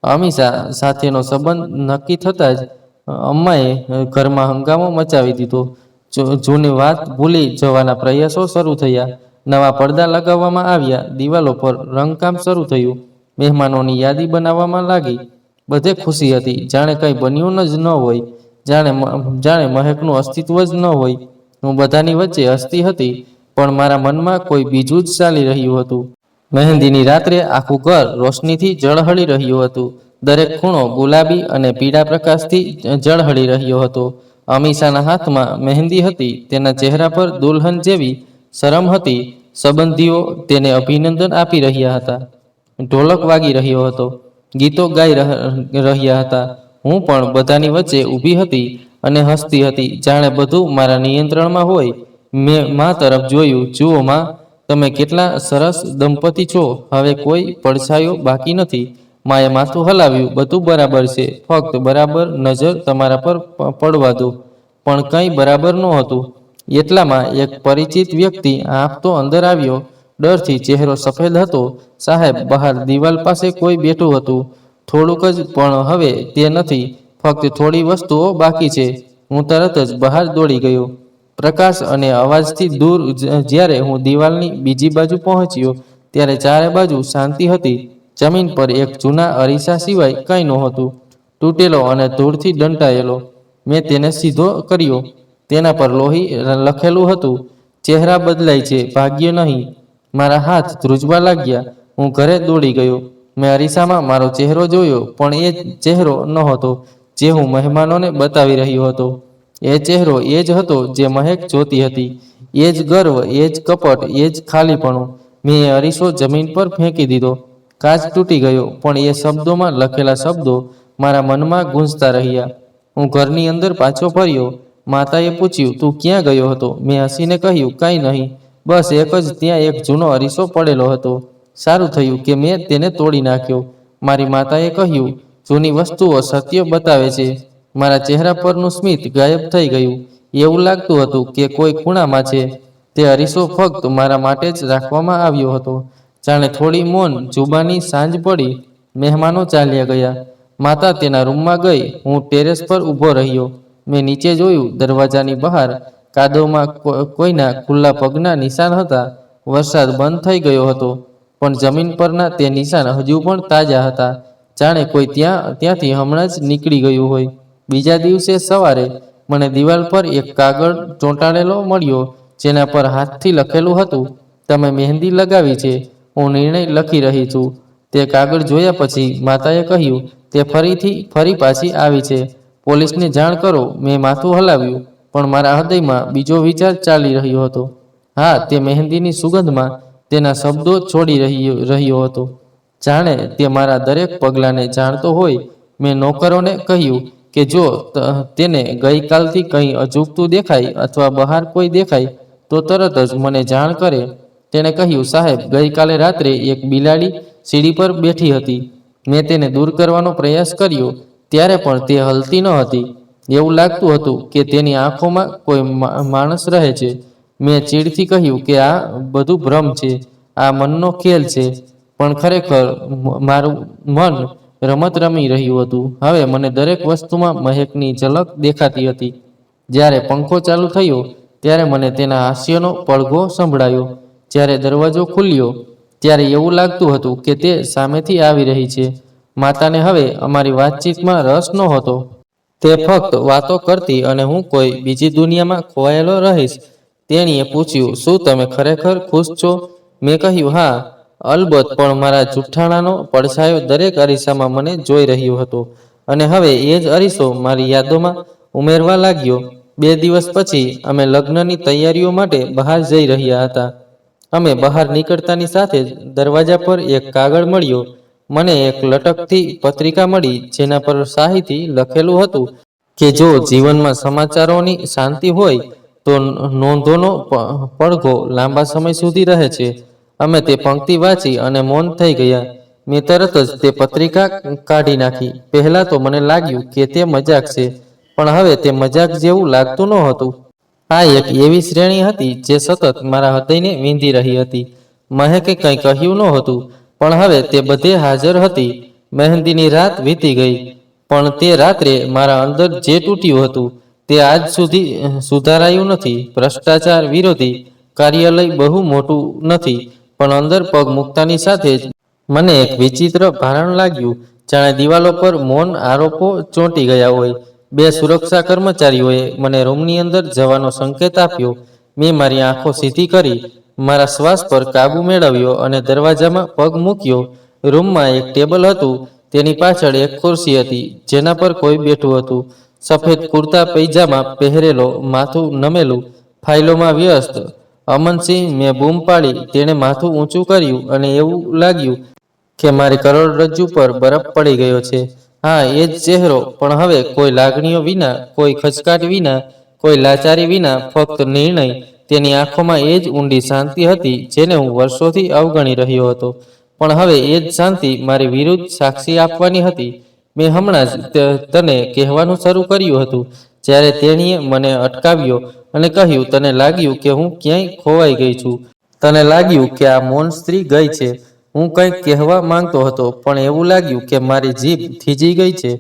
અમીષા સાથેનો સંબંધ નક્કી થતાં જ અમ્માએ ઘરમાં હંગામો મચાવી દીધો. જૂની વાત ભૂલી જવાના પ્રયાસો શરૂ થયા. નવા પડદા લગાવવામાં આવ્યા. દિવાલો પર રંગકામ શરૂ થયું. મહેમાનોની યાદી બનાવવામાં લાગી. બધે ખુશી હતી, જાણે કંઈ બન્યું જ ન હોય, જાણે મહેકનું અસ્તિત્વ જ ન હોય. હું બધાની વચ્ચે હસતી હતી, પણ મારા મનમાં કોઈ બીજું જ ચાલી રહ્યું હતું. મહેંદીની રાત્રે આખું ઘર રોશનીથી ઝળહળી રહ્યું હતું. દરેક ખૂણો ગુલાબી અને પીળા પ્રકાશથી ઝળહળી રહ્યો હતો. અમીષાના હાથમાં મહેંદી હતી. તેના ચહેરા પર દુલ્હન જેવી શરમ હતી. સંબંધીઓ તેને અભિનંદન આપી રહ્યા હતા. ઢોલક વાગી રહ્યો હતો. ગીતો ગાઈ રહ્યા હતા. હું પણ બધાની વચ્ચે ઊભી હતી અને હસતી હતી, જાણે બધું મારા નિયંત્રણમાં હોય. મેં મા તરફ જોયું. જુઓ મા, તમે કેટલા સરસ દંપતી છો. હવે કોઈ પડછાયો બાકી નથી. માએ માથું હલાવ્યું. બધું બરાબર છે, ફક્ત બરાબર નજર તમારા પર પડવા દો. પણ કંઈ બરાબર નહોતું. એટલામાં એક પરિચિત વ્યક્તિ આંખતો અંદર આવ્યો. ડરથી ચહેરો સફેદ હતો. સાહેબ, બહાર દિવાલ પાસે કોઈ બેઠું હતું. થોડુંક જ, પણ હવે તે નથી. ફક્ત થોડી વસ્તુઓ બાકી છે. હું તરત જ બહાર દોડી ગયો. પ્રકાશ અને અવાજથી દૂર. જ્યારે હું દિવાલની બીજી બાજુ પહોંચ્યો ત્યારે ચારે બાજુ શાંતિ હતી. જમીન પર એક જૂના અરીસા સિવાય કંઈ નહોતું, તૂટેલો અને ધૂળથી ઢંકાયેલો. મેં તેને સીધો કર્યો. તેના પર લોહી લખેલું હતું, ચહેરા બદલાય છે, ભાગ્ય નહીં. મારા હાથ ધ્રુજવા લાગ્યા. હું ઘરે દોડી ગયો. મેં અરીસામાં મારો ચહેરો જોયો, પણ એ ચહેરો નહોતો જે હું મહેમાનોને બતાવી રહ્યો હતો. એ ચહેરો એ જ હતો જે મહેક જોતી હતી. એ જ ગર્વ, એ જ કપટ, એ જ ખાલીપણું. મેં એ અરીસો જમીન પર ફેંકી દીધો. કાચ તૂટી ગયો, પણ એ શબ્દોમાં લખેલા શબ્દો મારા મનમાં ગૂંજતા રહ્યા. હું ઘરની અંદર પાછો ફર્યો. માતાએ પૂછ્યું, તું ક્યાં ગયો હતો? મેં હસીને કહ્યું, કંઈ નહીં, બસ એક જ. ત્યાં એક જૂનો અરીસો પડેલો હતો. સારું થયું કે મેં તેને તોડી નાખ્યો. મારી માતાએ કહ્યું, જૂની વસ્તુઓ સત્ય બતાવે છે. મારા ચહેરા પરનું સ્મિત ગાયબ થઈ ગયું. એવું લાગતું હતું કે કોઈ ખૂણામાં છે. તે અરીસો ફક્ત મારા માટે જ રાખવામાં આવ્યો હતો. જાણે થોડી મૌન જુબાની સાંજ પડી. મહેમાનો ચાલ્યા ગયા. માતા તેના રૂમમાં ગઈ. હું ટેરેસ પર ઊભો રહ્યો. મેં નીચે જોયું. દરવાજાની બહાર કાદવમાં કોઈના ખુલ્લા પગના નિશાન હતા. વરસાદ બંધ થઈ ગયો હતો, પણ જમીન પરના તે નિશાન હજુ પણ તાજા હતા, જાણે કોઈ ત્યાંથી હમણાં જ નીકળી ગયું હોય. બીજા દિવસે સવારે મને દિવાલ પર એક કાગળ ચોંટાડેલો મળ્યો, જેના પર હાથથી લખેલું હતું, તમે મહેંદી લગાવી છે, હું નિર્ણય લખી રહી છું. તે કાગળ જોયા પછી માતાએ કહ્યું, તે ફરી પાછી આવી છે. પોલીસને જાણ કરો. મેં માથું હલાવ્યું, પણ મારા હૃદયમાં બીજો વિચાર ચાલી રહ્યો હતો. હા, તે મહેંદીની સુગંધમાં તેના શબ્દો છોડી રહ્યો હતો, જાણે તે મારા દરેક પગલાંને જાણતો હોય. મેં નોકરોને કહ્યું કે જો તેને ગઈકાલથી કંઈ અજુગતું દેખાય અથવા બહાર કોઈ દેખાય તો તરત જ મને જાણ કરે. તેણે કહ્યું, સાહેબ, ગઈકાલે રાત્રે એક બિલાડી સીડી પર બેઠી હતી. મેં તેને દૂર કરવાનો પ્રયાસ કર્યો, ત્યારે પણ તે હલતી ન હતી. એવું લાગતું હતું કે તેની આંખોમાં કોઈ માણસ રહે છે. મેં ચીડથી કહ્યું કે આ બધું ભ્રમ છે, આ મનનો ખેલ છે. પણ ખરેખર મારું મન રમત રમી રહ્યું હતું. હવે મને દરેક વસ્તુમાં મહેકની ઝલક દેખાતી હતી. જ્યારે પંખો ચાલુ થયો ત્યારે મને તેના હાસ્યનો પડઘો સંભળાયો. જ્યારે દરવાજો ખુલ્યો ત્યારે એવું લાગતું હતું કે તે સામેથી આવી રહી છે. માતાને હવે અમારી વાતચીતમાં રસ નહોતો. તે ફક્ત વાતો કરતી અને હું કોઈ બીજી દુનિયામાં ખોવાયેલો રહીશ. તેણીએ પૂછ્યું, શું તમે ખરેખર ખુશ છો? મેં કહ્યું, હા, અલબત્ત, પણ મારા જૂઠાણાનો પડછાયો દરેક અરીસામાં મને જોઈ રહ્યો હતો. અને હવે એ જ અરીસો મારી યાદોમાં ઉમેરવા લાગ્યો. 2 દિવસ પછી અમે લગ્નની તૈયારીઓ માટે બહાર જઈ રહ્યા હતા. અમે બહાર નીકળતાની સાથે જ દરવાજા પર એક કાગળ મળ્યો. મને એક લટકતી પત્રિકા મળી જેના પર શાહીથી લખેલું હતું કે જો જીવનમાં સમાચારોની શાંતિ હોય તો નોંધોનો પડઘો લાંબા સમય સુધી રહે છે. અમે તે પંક્તિ વાંચી અને મૌન થઈ ગયા. મેં તરત જ તે પત્રિકા કાઢી નાખી. પહેલાં તો મને લાગ્યું કે તે મજાક છે, પણ હવે તે મજાક જેવું લાગતું નહોતું. આ એક એવી શ્રેણી હતી જે સતત મારા હૃદયને વીંધી રહી હતી. મહેકે કંઈ કહ્યું નહોતું, પણ હવે તે બધે હાજર હતી. મહેંદીની રાત વીતી ગઈ, પણ તે રાત્રે મારા અંદર જે તૂટ્યું હતું તે આજ સુધી સુધારાયું નથી. ભ્રષ્ટાચાર વિરોધી કાર્યાલય બહુ મોટું નથી, પણ અંદર પગ મૂકતાની સાથે જ મને એક વિચિત્ર ભારણ લાગ્યું, જાણે દિવાલો પર મૌન આરોપો ચોંટી ગયા હોય. 2 સુરક્ષા કર્મચારીઓએ મને રૂમની અંદર જવાનો સંકેત આપ્યો. મેં મારી આંખો સીધી કરી, મારા શ્વાસ પર કાબુ મેળવ્યો અને દરવાજામાં પગ મૂક્યો. રૂમમાં એક ટેબલ હતું. તેની પાછળ એક ખુરશી હતી જેના પર કોઈ બેઠું હતું. સફેદ કુર્તા પૈજામા પહેરેલો, માથું નમેલું, ફાઇલોમાં વ્યસ્ત. અમનસિંહ, મેં બૂમ પાડી. તેણે માથું ઊંચું કર્યું અને એવું લાગ્યું કે મારી કરોડરજ્જુ પર બરફ પડી ગયો છે. હા, એ જ ચહેરો, પણ હવે કોઈ લાગણીઓ વિના, કોઈ ખચકાટ વિના, કોઈ લાચારી વિના, ફક્ત નિર્ણય. તેની આંખોમાં એ જ ઊંડી શાંતિ હતી જેને હું વર્ષોથી અવગણી રહ્યો હતો. પણ હવે એ જ શાંતિ મારી વિરુદ્ધ સાક્ષી આપવાની હતી. મેં હમણાં જ તને કહેવાનું શરૂ કર્યું હતું જ્યારે તેણીએ મને અટકાવ્યો અને કહ્યું, તને લાગ્યું કે હું ક્યાંય ખોવાઈ ગઈ છું. તને લાગ્યું કે આ મૌન સ્ત્રી ગઈ છે. હું કંઈક કહેવા માંગતો હતો, પણ એવું લાગ્યું કે મારી જીભ થીજી ગઈ છે.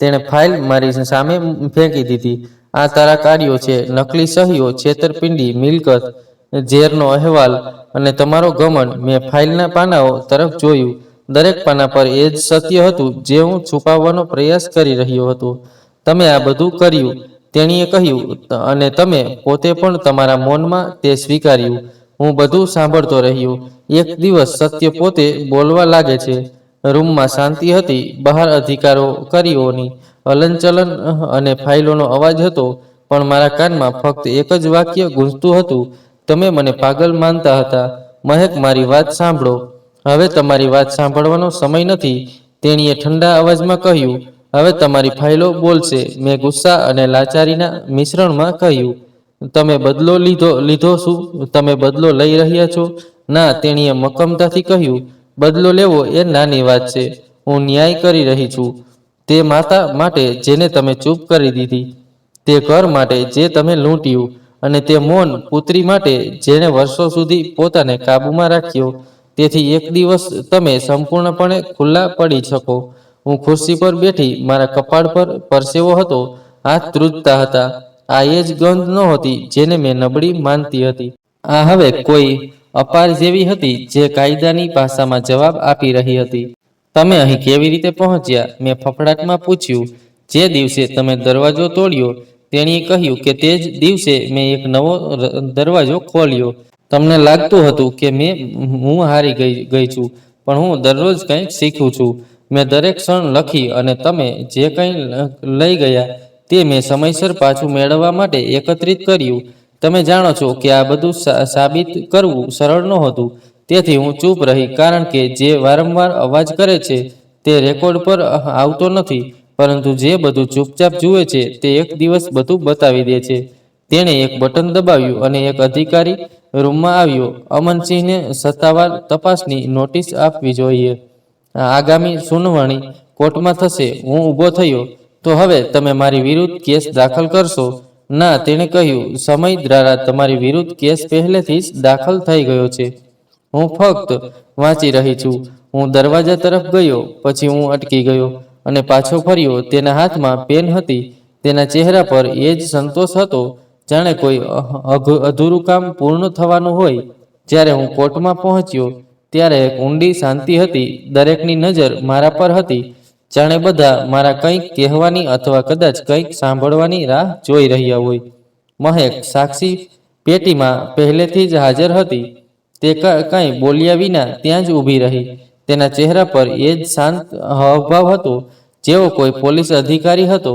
તેણે ફાઇલ મારી સામે ફેંકી દીધી. આ તારા કાર્યો છે, નકલી સહીઓ, છેતરપિંડી, મિલકત, ઝેરનો અહેવાલ અને તમારો ઘમંડ. મેં ફાઇલના પાનાઓ તરફ જોયું. દરેક પાના પર એ જ સત્ય હતું જે હું છુપાવવાનો પ્રયાસ કરી રહ્યો હતો. તમે આ બધું કર્યું, તેણીએ કહ્યું, અને તમે પોતે પણ તમારા મૌનમાં તે સ્વીકાર્યું. હું બધું સાંભળતો રહ્યો. એક દિવસ સત્ય પોતે બોલવા લાગે છે. રૂમમાં શાંતિ હતી. બહાર અધિકારીઓની હલનચલન અને ફાઇલોનો અવાજ હતો, પણ મારા કાનમાં ફક્ત એક જ વાક્ય ગૂંજતું હતું, તમે મને પાગલ માનતા હતા. મહેક, મારી વાત સાંભળો. હવે તમારી વાત સાંભળવાનો સમય નથી. તેણીએ ઠંડા અવાજમાં કહ્યું, હવે તમારી ફાઇલો બોલશે. મેં ગુસ્સા અને લાચારીના મિશ્રણમાં કહ્યું, તમે બદલો લીધો શું? તમે બદલો લઈ રહ્યા છો? ના, તેણીએ મક્કમતાથી કહ્યું, બદલો લેવો એ નાની વાત છે. હું ન્યાય કરી રહી છું. તે માતા માટે જેને તમે ચૂપ કરી દીધી, તે ઘર માટે જે તમે લૂંટ્યું, અને તે મૌન પુત્રી માટે જેણે વર્ષો સુધી પોતાને કાબૂમાં રાખ્યો. તેથી એક દિવસ તમે સંપૂર્ણપણે ખુલ્લા પડી શકો. હું ખુરશી પર બેઠી. મારા કપાળ પર પરસેવો હતો, હાથ ધ્રુજતા હતા. આ એ જ ગંધ નહોતી જેને મેં નબળી માનતી હતી. આ હવે કોઈ અપાર જેવી હતી જે કાયદાની ભાષામાં જવાબ આપી રહી હતી. તમે અહીં કેવી રીતે પહોંચ્યા? મેં ફફડાટમાં પૂછ્યું. જે દિવસે તમે દરવાજો તોડ્યો. તેણીએ કહ્યું કે તે જ દિવસે મેં એક નવો દરવાજો ખોલ્યો. તમને લાગતું હતું કે હું હારી ગઈ છું, પણ હું દરરોજ કંઈક શીખું છું. મેં દરેક ક્ષણ લખી અને તમે જે કંઈ લઈ ગયા તે મેં સમયસર પાછું મેળવવા માટે એકત્રિત કર્યું. તમે જાણો છો કે આ બધું સાબિત કરવું સરળ નહોતું. તેથી હું ચૂપ રહી, કારણ કે જે વારંવાર અવાજ કરે છે તે રેકોર્ડ પર આવતો નથી, પરંતુ જે બધું ચૂપચાપ જુએ છે તે એક દિવસ બધું બતાવી દે છે. તેણે એક બટન દબાવ્યું અને એક અધિકારી રૂમમાં આવ્યો. અમનસિંહને સત્તાવાર તપાસની નોટિસ આપવી જોઈએ. આગામી સુનાવણી કોર્ટમાં થશે. હું ઊભો થયો. તો હવે તમે મારી વિરુદ્ધ કેસ દાખલ કરશો? ના, તેણે કહ્યું. સમય દ્વારા તમારી વિરુદ્ધ કેસ પહેલેથી જ દાખલ થઈ ગયો છે. હું ફક્ત વાંચી રહી છું. હું દરવાજા તરફ ગયો, પછી હું અટકી ગયો અને પાછો ફર્યો. તેના હાથમાં પેન હતી. તેના ચહેરા પર એ જ સંતોષ હતો, જાણે કોઈ અધૂરું કામ પૂર્ણ થવાનું હોય. જ્યારે હું કોર્ટમાં પહોંચ્યો ત્યારે એક ઊંડી શાંતિ હતી. દરેકની નજર મારા પર હતી, જાણે બધા મારા કંઈક કહેવાની અથવા કદાચ કંઈક સાંભળવાની રાહ જોઈ રહ્યા હોય. મહેક સાક્ષી પેટીમાં પહેલેથી જ હાજર હતી. તે કંઈ બોલ્યા વિના ત્યાં જ ઊભી રહી. તેના ચહેરા પર એ જ શાંત હાવભાવ હતો, જેવો કોઈ પોલીસ અધિકારી હતો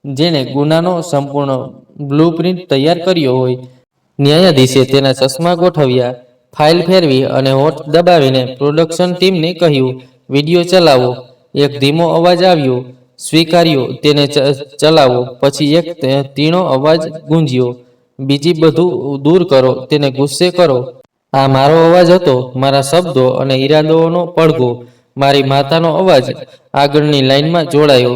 જેણે ગુનાનો સંપૂર્ણ બ્લુપ્રિન્ટ તૈયાર કર્યો હોય. ન્યાયાધીશે તેના ચશ્મા ગોઠવ્યા, ફાઇલ ફેરવી અને હોઠ દબાવીને પ્રોડક્શન ટીમને કહ્યું, વિડીયો ચલાવો. એક ધીમો અવાજ આવ્યો, સ્વીકાર્યો. તેને ચલાવો. પછી એક તીણો અવાજ ગુંજ્યો, બીજી બધું દૂર કરો, તેને ગુસ્સે કરો. આ મારો અવાજ હતો, મારા શબ્દો અને ઈરાદાઓનો પડઘો. મારી માતાનો અવાજ આગળની લાઈનમાં જોડાયો.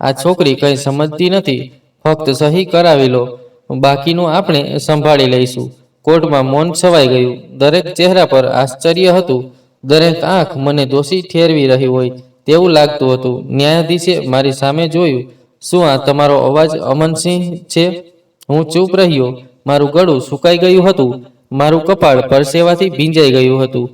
આ છોકરી કંઈ સમજતી નથી. ફક્ત સહી કરાવી લો, બાકીનું આપણે સંભાળી લઈશું. કોર્ટમાં મૌન છવાઈ ગયું. દરેક ચહેરા પર આશ્ચર્ય હતું. દરેક આંખ મને દોષી ઠેરવી રહી હોય તેવું લાગતું હતું. ન્યાયાધીશે મારી સામે જોયું. શું આ તમારો અવાજ અમનસિંહ છે? હું ચૂપ રહ્યો. મારું ગળું સુકાઈ ગયું હતું. મારું કપાળ પરસેવાથી ભીંજાઈ ગયું હતું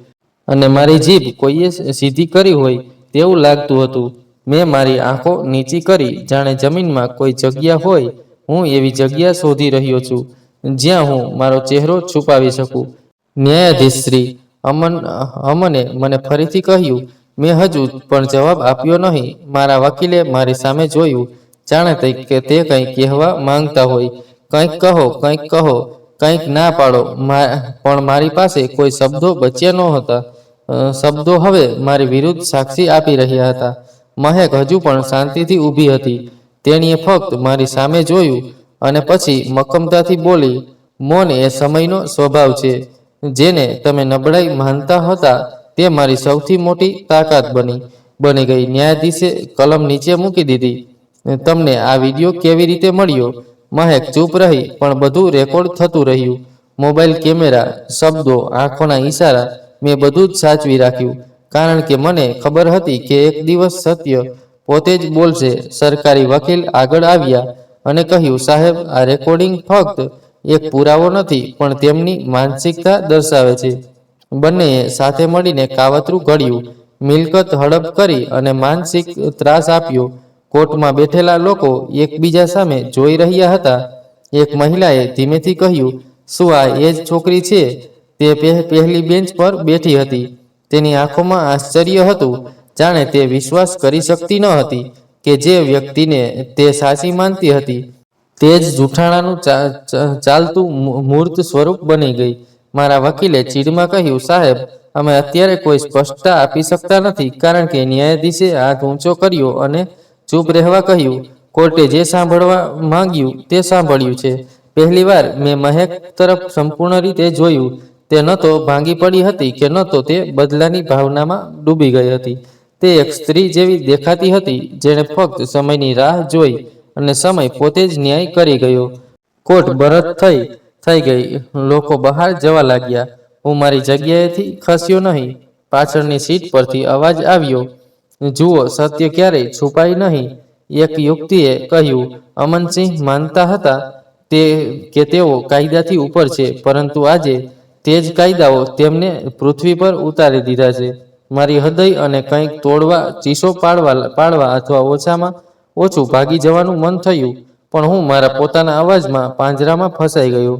અને મારી જીભ કોઈએ સીધી કરી હોય તેવું લાગતું હતું. મેં મારી આંખો નીચી કરી, જાણે જમીનમાં કોઈ જગ્યા હોય. હું એવી જગ્યા શોધી રહ્યો છું જ્યાં હું મારો ચહેરો છુપાવી શકું. ન્યાયાધીશશ્રી અમને મને ફરીથી કહ્યું. મેં હજુ પણ જવાબ આપ્યો નહીં. મારા વકીલે મારી સામે જોયું, જાણે કે તે કંઈક કહેવા માંગતા હોય. કંઈક કહો, કંઈક કહો, કંઈક ના પાડો. પણ મારી પાસે કોઈ શબ્દો બચ્યા નહોતા. શબ્દો હવે મારી વિરુદ્ધ સાક્ષી આપી રહ્યા હતા. મહેક હજુ પણ શાંતિથી ઊભી હતી. તેણીએ ફક્ત મારી સામે જોયું અને પછી મક્કમતાથી બોલી, મૌન એ સમયનો સ્વભાવ છે. જેને તમે નબળાઈ માનતા હતા તે મારી સૌથી મોટી તાકાત બની ગઈ. ન્યાયાધીશે કલમ નીચે મૂકી દીધી. તમને આ વિડીયો કેવી રીતે મળ્યો? મહેક ચૂપ રહી, પણ બધું રેકોર્ડ થતું રહ્યું. મોબાઈલ કેમેરા, શબ્દો, આંખોના ઈશારા, મેં બધું જ સાચવી રાખ્યું. કારણ કે મને ખબર હતી કે એક દિવસ સત્ય પોતે જ બોલશે. સરકારી વકીલ આગળ આવ્યા અને કહ્યું, સાહેબ, આ રેકોર્ડિંગ ફક્ત એક પુરાવો નથી, પણ તેમની માનસિકતા દર્શાવે છે. બંનેએ સાથે મળીને કાવતરું ઘડ્યું, મિલકત હડપ કરી અને માનસિક ત્રાસ આપ્યો. કોર્ટમાં બેઠેલા લોકો એકબીજા સામે જોઈ રહ્યા હતા. એક મહિલાએ ધીમેથી કહ્યું, શું આ એ જ છોકરી છે? તે પહેલી બેન્ચ પર બેઠી હતી. તેની આંખોમાં આશ્ચર્ય હતું, જાણે તે વિશ્વાસ કરી શકતી ન હતી કે જે વ્યક્તિને તે સાચી માનતી હતી તે જ જૂઠાણાનું ચાલતું મૂર્ત સ્વરૂપ બની ગઈ. મારા વકીલે ચીડમાં કહ્યું, સાહેબ, અમે અત્યારે કોઈ સ્પષ્ટતા આપી શકતા નથી, કારણ કે ન્યાયાધીશે હાથ ઊંચો કર્યો અને ચૂપ રહેવા કહ્યું. કોર્ટે જે સાંભળવા માંગ્યું તે સાંભળ્યું છે. પહેલીવાર મેં મહેક તરફ સંપૂર્ણ રીતે જોયું. તે ન તો ભાંગી પડી હતી કે ન તો તે બદલાની ભાવનામાં ડૂબી ગઈ હતી. તે એક સ્ત્રી જેવી દેખાતી હતી, જેણે ફક્ત સમયની રાહ જોઈ અને સમય પોતે જ ન્યાય કરી ગયો. કોર્ટ બરત થઈ ગઈ. લોકો બહાર જવા લાગ્યા. હું મારી જગ્યાએથી ખસ્યો નહીં. પાછળની સીટ પરથી અવાજ આવ્યો, જુઓ, સત્ય ક્યારેય છુપાય નહીં. એક યુક્તિએ કહ્યું, અમનસિંહ માનતા હતા કે તેઓ કાયદાથી ઉપર છે, પરંતુ આજે તે જ કાયદાઓ તેમને પૃથ્વી પર ઉતારી દીધા છે. મારી હૃદય અને કંઈક તોડવા, ચીસો પાડવા અથવા ઓછામાં ઓછું ભાગી જવાનું મન થયું, પણ હું મારા પોતાના અવાજમાં પાંજરામાં ફસાઈ ગયો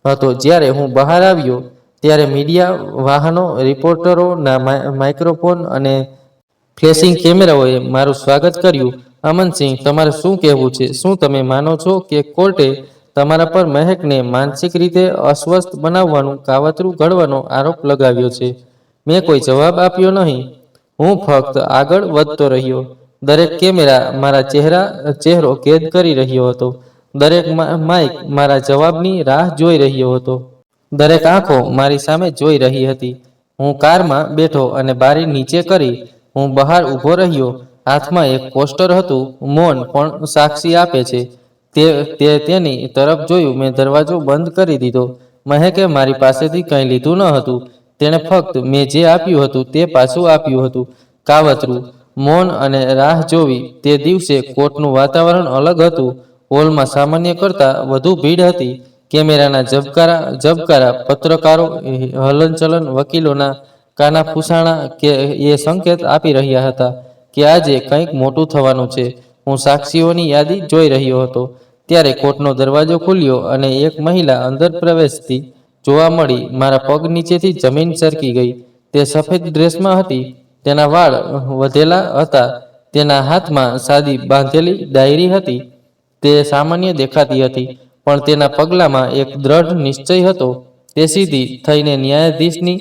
હતો. જ્યારે હું બહાર આવ્યો ત્યારે મીડિયા વાહનો, રિપોર્ટરોના માઇક્રોફોન અને ફ્લેશિંગ કેમેરાઓએ મારું સ્વાગત કર્યું. અમનસિંહ, તમારે શું કહેવું છે? શું તમે માનો છો કે કોર્ટે તમારા પર મહેકને માનસિક રીતે અસ્વસ્થ બનાવવાનું કાવતરું ઘડવાનો આરોપ લગાવ્યો છે? મેં કોઈ જવાબ આપ્યો નહીં. હું ફક્ત આગળ વધતો રહ્યો. દરેક કેમેરા મારા ચહેરો કેદ કરી રહ્યો હતો. દરેક માઇક મારા જવાબની રાહ જોઈ રહ્યો હતો. દરેક આંખો મારી સામે જોઈ રહી હતી. હું કારમાં બેઠો અને બારી નીચે કરી હું બહાર ઊભો રહ્યો. હાથમાં એક પોસ્ટર હતું, મૌન પણ સાક્ષી આપે છે. તેની તરફ જોયું. મેં દરવાજો બંધ કરી દીધો. મહેકે મારી પાસેથી કંઈ લીધું ન હતું. તેણે ફક્ત મેં જે આપ્યું હતું તે પાછું આપ્યું હતું. કાવતરું, મૌન અને રાહ જોવી. તે દિવસે કોર્ટનું વાતાવરણ અલગ હતું. હોલમાં સામાન્ય કરતાં વધુ ભીડ હતી. કેમેરાના ઝબકારા, પત્રકારો હલનચલન, વકીલોના કાનાફૂસાણા એ સંકેત આપી રહ્યા હતા કે આજે કંઈક મોટું થવાનું છે. હું સાક્ષીઓની યાદી જોઈ રહ્યો હતો. ત્યારે કોર્ટનો દરવાજો ખુલ્યો અને એક મહિલા અંદર પ્રવેશતી જોવા મળી. મારા પગ નીચેથી જમીન સરકી ગઈ. તે સફેદ ડ્રેસમાં હતી. તેના વાળ વધેલા હતા. તેના હાથમાં સાદી બાંધેલી ડાયરી હતી. તે સામાન્ય દેખાતી હતી, પણ તેના પગલામાં એક દ્રઢ નિશ્ચય હતો. તે સીધી થઈને ન્યાયાધીશની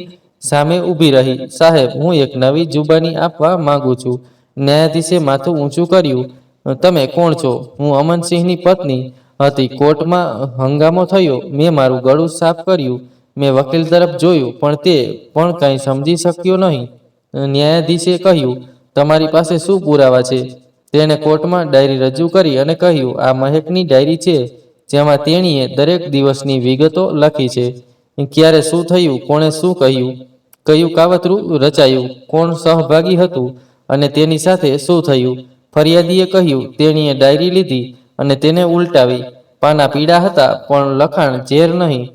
સામે ઊભી રહી. સાહેબ, હું એક નવી જુબાની આપવા માંગુ છું. ન્યાયાધીશે માથું ઊંચું કર્યું. તમે કોણ છો? હું અમનસિંહની પત્ની હતી. કોર્ટમાં હંગામો થયો. મેં મારું ગળું સાફ કર્યું. મેં વકીલ તરફ જોયું, પણ તે પણ કંઈ સમજી શક્યો નહીં. ન્યાયાધીશે કહ્યું, તમારી પાસે શું પુરાવા છે? તેણે કોર્ટમાં ડાયરી રજૂ કરી અને કહ્યું, આ મહેકની ડાયરી છે, જેમાં તેણીએ દરેક દિવસની વિગતો લખી છે. ક્યારે શું થયું, કોણે શું કહ્યું, કયું કાવતરું રચાયું, કોણ સહભાગી હતું અને તેની સાથે શું થયું. ફરિયાદીએ કહ્યું, તેણીએ ડાયરી લીધી અને તેને ઉલટાવી. પાના પીળા હતા, પણ લખાણ ઝેર નહીં,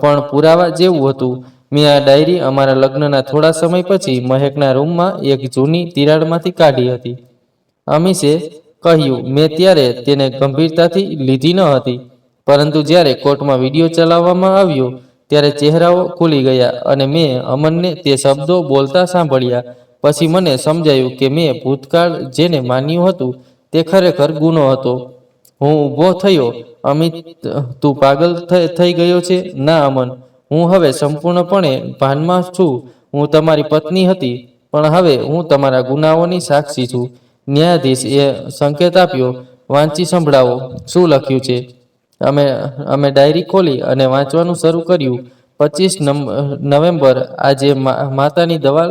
પણ પુરાવા જેવું હતું. મેં આ ડાયરી અમારા લગ્નના થોડા સમય પછી મહેકના રૂમમાં એક જૂની તિરાડમાંથી કાઢી હતી. અમીશે કહ્યું, મેં ત્યારે તેને ગંભીરતાથી લીધી ન હતી, પરંતુ જ્યારે કોર્ટમાં વિડીયો ચલાવવામાં આવ્યો ત્યારે ચહેરાઓ ખુલી ગયા અને મેં અમનને તે શબ્દો બોલતા સાંભળ્યા. પછી મને સમજાયું કે મેં ભૂતકાળ જેને માન્યું હતું તે ખરેખર ગુનો હતો. હું ઊભો થયો. અમિત, તું પાગલ થઈ ગયો છે? ના અમન, હું હવે સંપૂર્ણપણે ભાનમાં છું. હું તમારી પત્ની હતી, પણ હવે હું તમારા ગુનાઓની સાક્ષી છું. ન્યાયાધીશ એ સંકેત આપ્યો, વાંચી સંભળાવો. શું લખ્યું છે? અમે ડાયરી ખોલી અને વાંચવાનું શરૂ કર્યું. 25 નવેમ્બર, આજે માતાની દવા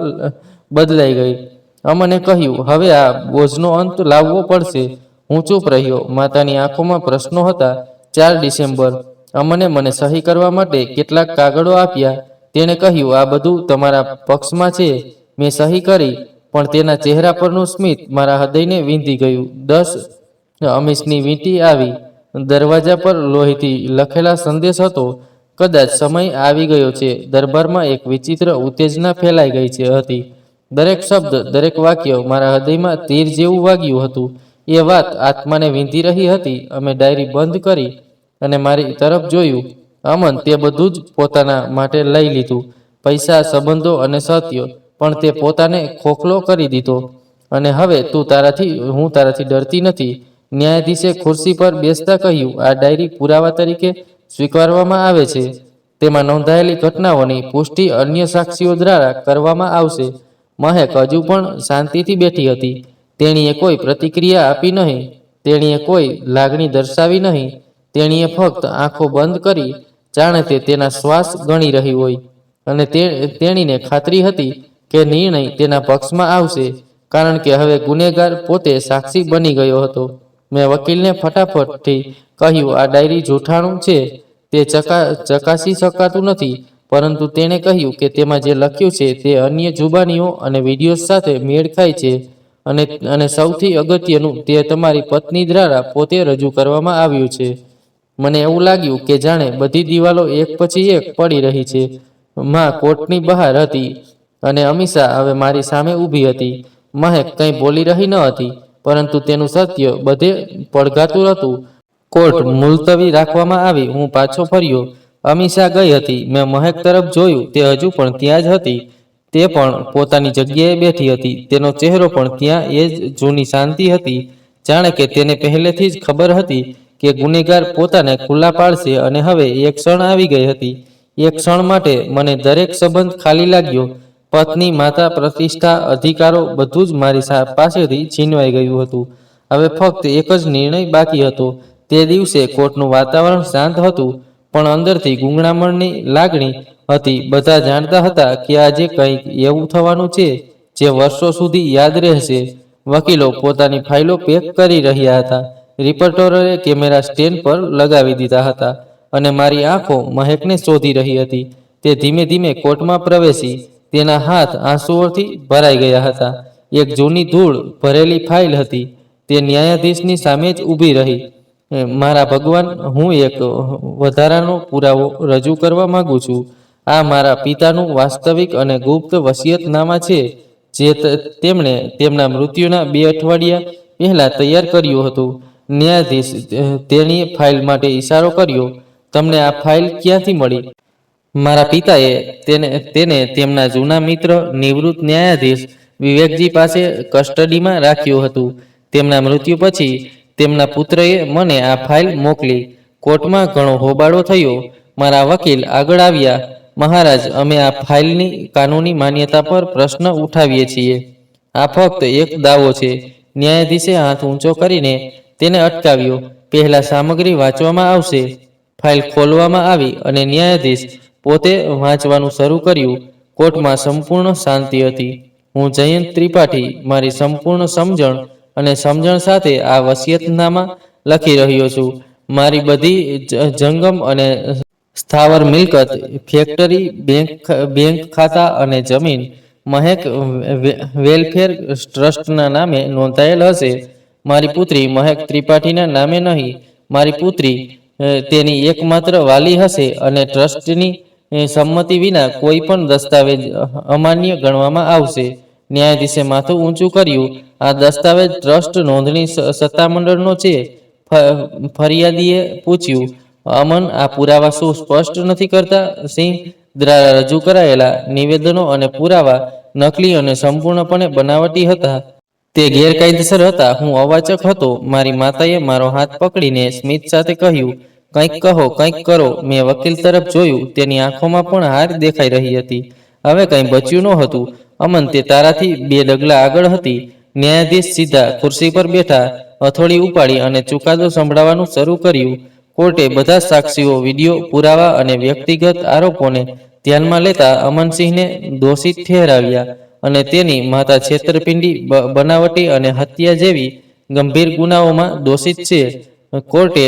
બદલાઈ ગઈ. અમને કહ્યું, હવે આ બોજનો અંત લાવવો પડશે. હું ચૂપ રહ્યો. માતાની આંખોમાં પ્રશ્નો હતા. 4 ડિસેમ્બર, અમને મને સહી કરવા માટે કેટલાક કાગળો આપ્યા. તેણે કહ્યું, આ બધું તમારા પક્ષમાં છે. મેં સહી કરી, પણ તેના ચહેરા પરનું સ્મિત મારા હૃદયને વીંધી ગયું. 10 અમીશની વીંટી આવી. દરવાજા પર લોહીથી લખેલા સંદેશ હતો, કદાચ સમય આવી ગયો છે. દરબારમાં એક વિચિત્ર ઉત્તેજના ફેલાઈ ગઈ હતી. દરેક શબ્દ, દરેક વાક્ય મારા હૃદયમાં તીર જેવું વાગ્યું હતું. એ વાત આત્માને વીંધી રહી હતી. અમે ડાયરી બંધ કરી અને મારી તરફ જોયું. અમન તે બધું જ પોતાના માટે લઈ લીધું, પૈસા, સંબંધો અને સત્ય, પણ તે પોતાને ખોખલો કરી દીધો. અને હવે હું તારાથી ડરતી નથી. ન્યાયાધીશે ખુરશી પર બેસતા કહ્યું, આ ડાયરી પુરાવા તરીકે સ્વીકારવામાં આવે છે. તેમાં નોંધાયેલી ઘટનાઓની પુષ્ટિ અન્ય સાક્ષીઓ દ્વારા કરવામાં આવશે. મહેક હજુ પણ શાંતિથી બેઠી હતી. તેણીએ કોઈ પ્રતિક્રિયા આપી નહીં. તેણીએ કોઈ લાગણી દર્શાવી નહીં. તેણીએ ફક્ત આંખો બંધ કરી, જાણે તે તેના શ્વાસ ગણી રહી હોય. અને તેણીને ખાતરી હતી કે નિર્ણય તેના પક્ષમાં આવશે, કારણ કે હવે ગુનેગાર પોતે સાક્ષી બની ગયો હતો. મેં વકીલને ફટાફટથી કહ્યું, આ ડાયરી જૂઠાણું છે. તે ચકાસી શકાતું નથી. પરંતુ તેણે કહ્યું કે તેમાં જે લખ્યું છે તે અન્ય જુબાનીઓ અને વિડીયો સાથે મેળ ખાય છે. અને સૌથી અગત્યનું, તે તમારી પત્ની દ્વારા પોતે રજૂ કરવામાં આવ્યું છે. મને એવું લાગ્યું કે જાણે બધી દિવાલો એક પછી એક પડી રહી છે. માં કોર્ટની બહાર હતી અને અમીષા હવે મારી સામે ઊભી હતી. મહેક કંઈ બોલી રહી ન હતી, પરંતુ તેનું સત્ય બધે પડઘાતું હતું. કોર્ટ મુલતવી રાખવામાં આવી. હું પાછો ફર્યો. અમીષા ગઈ હતી. મેં મહેક તરફ જોયું. તે હજુ પણ ત્યાં જ હતી. તે પણ પોતાની જગ્યાએ બેઠી હતી. તેનો ચહેરો પણ ત્યાં એ જ જૂની શાંતિ હતી, જાણે કે તેને પહેલેથી જ ખબર હતી કે ગુનેગાર પોતાને ખુલ્લા પાડશે. અને હવે એક ક્ષણ આવી ગઈ હતી. એક ક્ષણ માટે મને દરેક સંબંધ ખાલી લાગ્યો. પત્ની, માતા, પ્રતિષ્ઠા, અધિકારો બધું જ મારી પાસેથી છીનવાઈ ગયું હતું. હવે ફક્ત એક જ નિર્ણય બાકી હતો. તે દિવસે કોર્ટનું વાતાવરણ શાંત હતું, પણ અંદરથી ગૂંગળામણની લાગણી હતી. બધા જાણતા હતા કે આજે કંઈક એવું થવાનું છે જે વર્ષો સુધી યાદ રહેશે. વકીલો પોતાની ફાઇલો પેક કરી રહ્યા હતા. રિપોર્ટરોએ કેમેરા સ્ટેન્ડ પર લગાવી દીધા હતા, અને મારી આંખો મહેકને શોધી રહી હતી. તે ધીમે ધીમે કોર્ટમાં પ્રવેશી. તેના હાથ આંસુઓથી ભરાઈ ગયા હતા. એક જૂની ધૂળ ભરેલી ફાઇલ હતી. તે ન્યાયાધીશની સામે જ ઊભી રહી. મારા ભગવાન, હું એક વધારાનો પુરાવો રજૂ કરવા માંગુ છું. આ મારા પિતાનું વાસ્તવિક અને ગુપ્ત વસિયતનામા છે, જે તેમણે તેમના મૃત્યુના 2 અઠવાડિયા પહેલા તૈયાર કર્યું હતું. ન્યાયાધીશ તેની ફાઇલ માટે ઈશારો કર્યો. તમને આ ફાઇલ ક્યાંથી મળી? મારા પિતાએ તેને તેમના જૂના મિત્ર, નિવૃત્ત ન્યાયાધીશ વિવેકજી પાસે કસ્ટડીમાં રાખ્યું હતું. તેમના મૃત્યુ પછી તેમના પુત્રએ મને આ ફાઇલ મોકલી. કોર્ટમાં ઘણો હોબાળો થયો. મારા વકીલ આગળ આવ્યા. મહારાજ, અમે આ ફાઇલની કાનૂની માન્યતા પર પ્રશ્ન ઉઠાવીએ છીએ. આ ફક્ત એક દાવો છે. ન્યાયાધીશે હાથ ઊંચો કરીને તેને અટકાવ્યો. પહેલા સામગ્રી વાંચવામાં આવશે. ફાઇલ ખોલવામાં આવી અને ન્યાયાધીશ પોતે વાંચવાનું શરૂ કર્યું. કોર્ટમાં સંપૂર્ણ શાંતિ હતી. હું, જયંત ત્રિપાઠી, મારી સંપૂર્ણ સમજણ અને સમજણ સાથે આ વસિયતનામા લખી રહ્યો છું. મારી બધી જંગમ અને સ્થાવર મિલકત, ફેક્ટરી, બેંક ખાતા અને જમીન મહેક વેલફેર ટ્રસ્ટના નામે નોંધાયેલ હશે. મારી પુત્રી મહેક ત્રિપાઠીના નામે નહીં. મારી પુત્રી તેની એકમાત્ર વાલી હશે, અને ટ્રસ્ટની સંમતિ વિના કોઈ પણ દસ્તાવેજ અમાન્ય ગણવામાં આવશે. ન્યાયાધીશે માથું ઊંચું કર્યું. આ દસ્તાવેજ ટ્રસ્ટ નોંધણી સત્તામંડળનો છે. ફરિયાદીએ પૂછ્યું, અમન, આ પુરાવા શું સ્પષ્ટ નથી કરતા? સિંહ દ્વારા રજૂ કરાયેલા નિવેદનો અને પુરાવા નકલી અને સંપૂર્ણપણે બનાવટી હતા. તે ગેરકાયદેસર હતા. હું અવાચક હતો. મારી માતાએ મારો હાથ પકડીને સ્મિત સાથે કહ્યું, કંઈક કહો, કંઈક કરો. મેં વકીલ તરફ જોયું. તેની આંખોમાં પણ હાર દેખાઈ રહી હતી. હવે કંઈ બચ્યું નહોતું. અમન, તે તારાથી 2 ડગલા આગળ હતી. ન્યાયાધીશ સીધા ખુરશી પર બેઠા, હથોડી ઉપાડી અને ચુકાદો સંભળાવવાનું શરૂ કર્યું. કોર્ટે બધા સાક્ષીઓ, વિડીયો, પુરાવા અને વ્યક્તિગત આરોપોને ધ્યાનમાં લેતા અમનસિંહને દોષિત ઠેરવ્યા, અને તેની માતા છેતરપિંડી, બનાવટી અને હત્યા જેવી ગંભીર ગુનાઓમાં દોષિત છે. કોર્ટે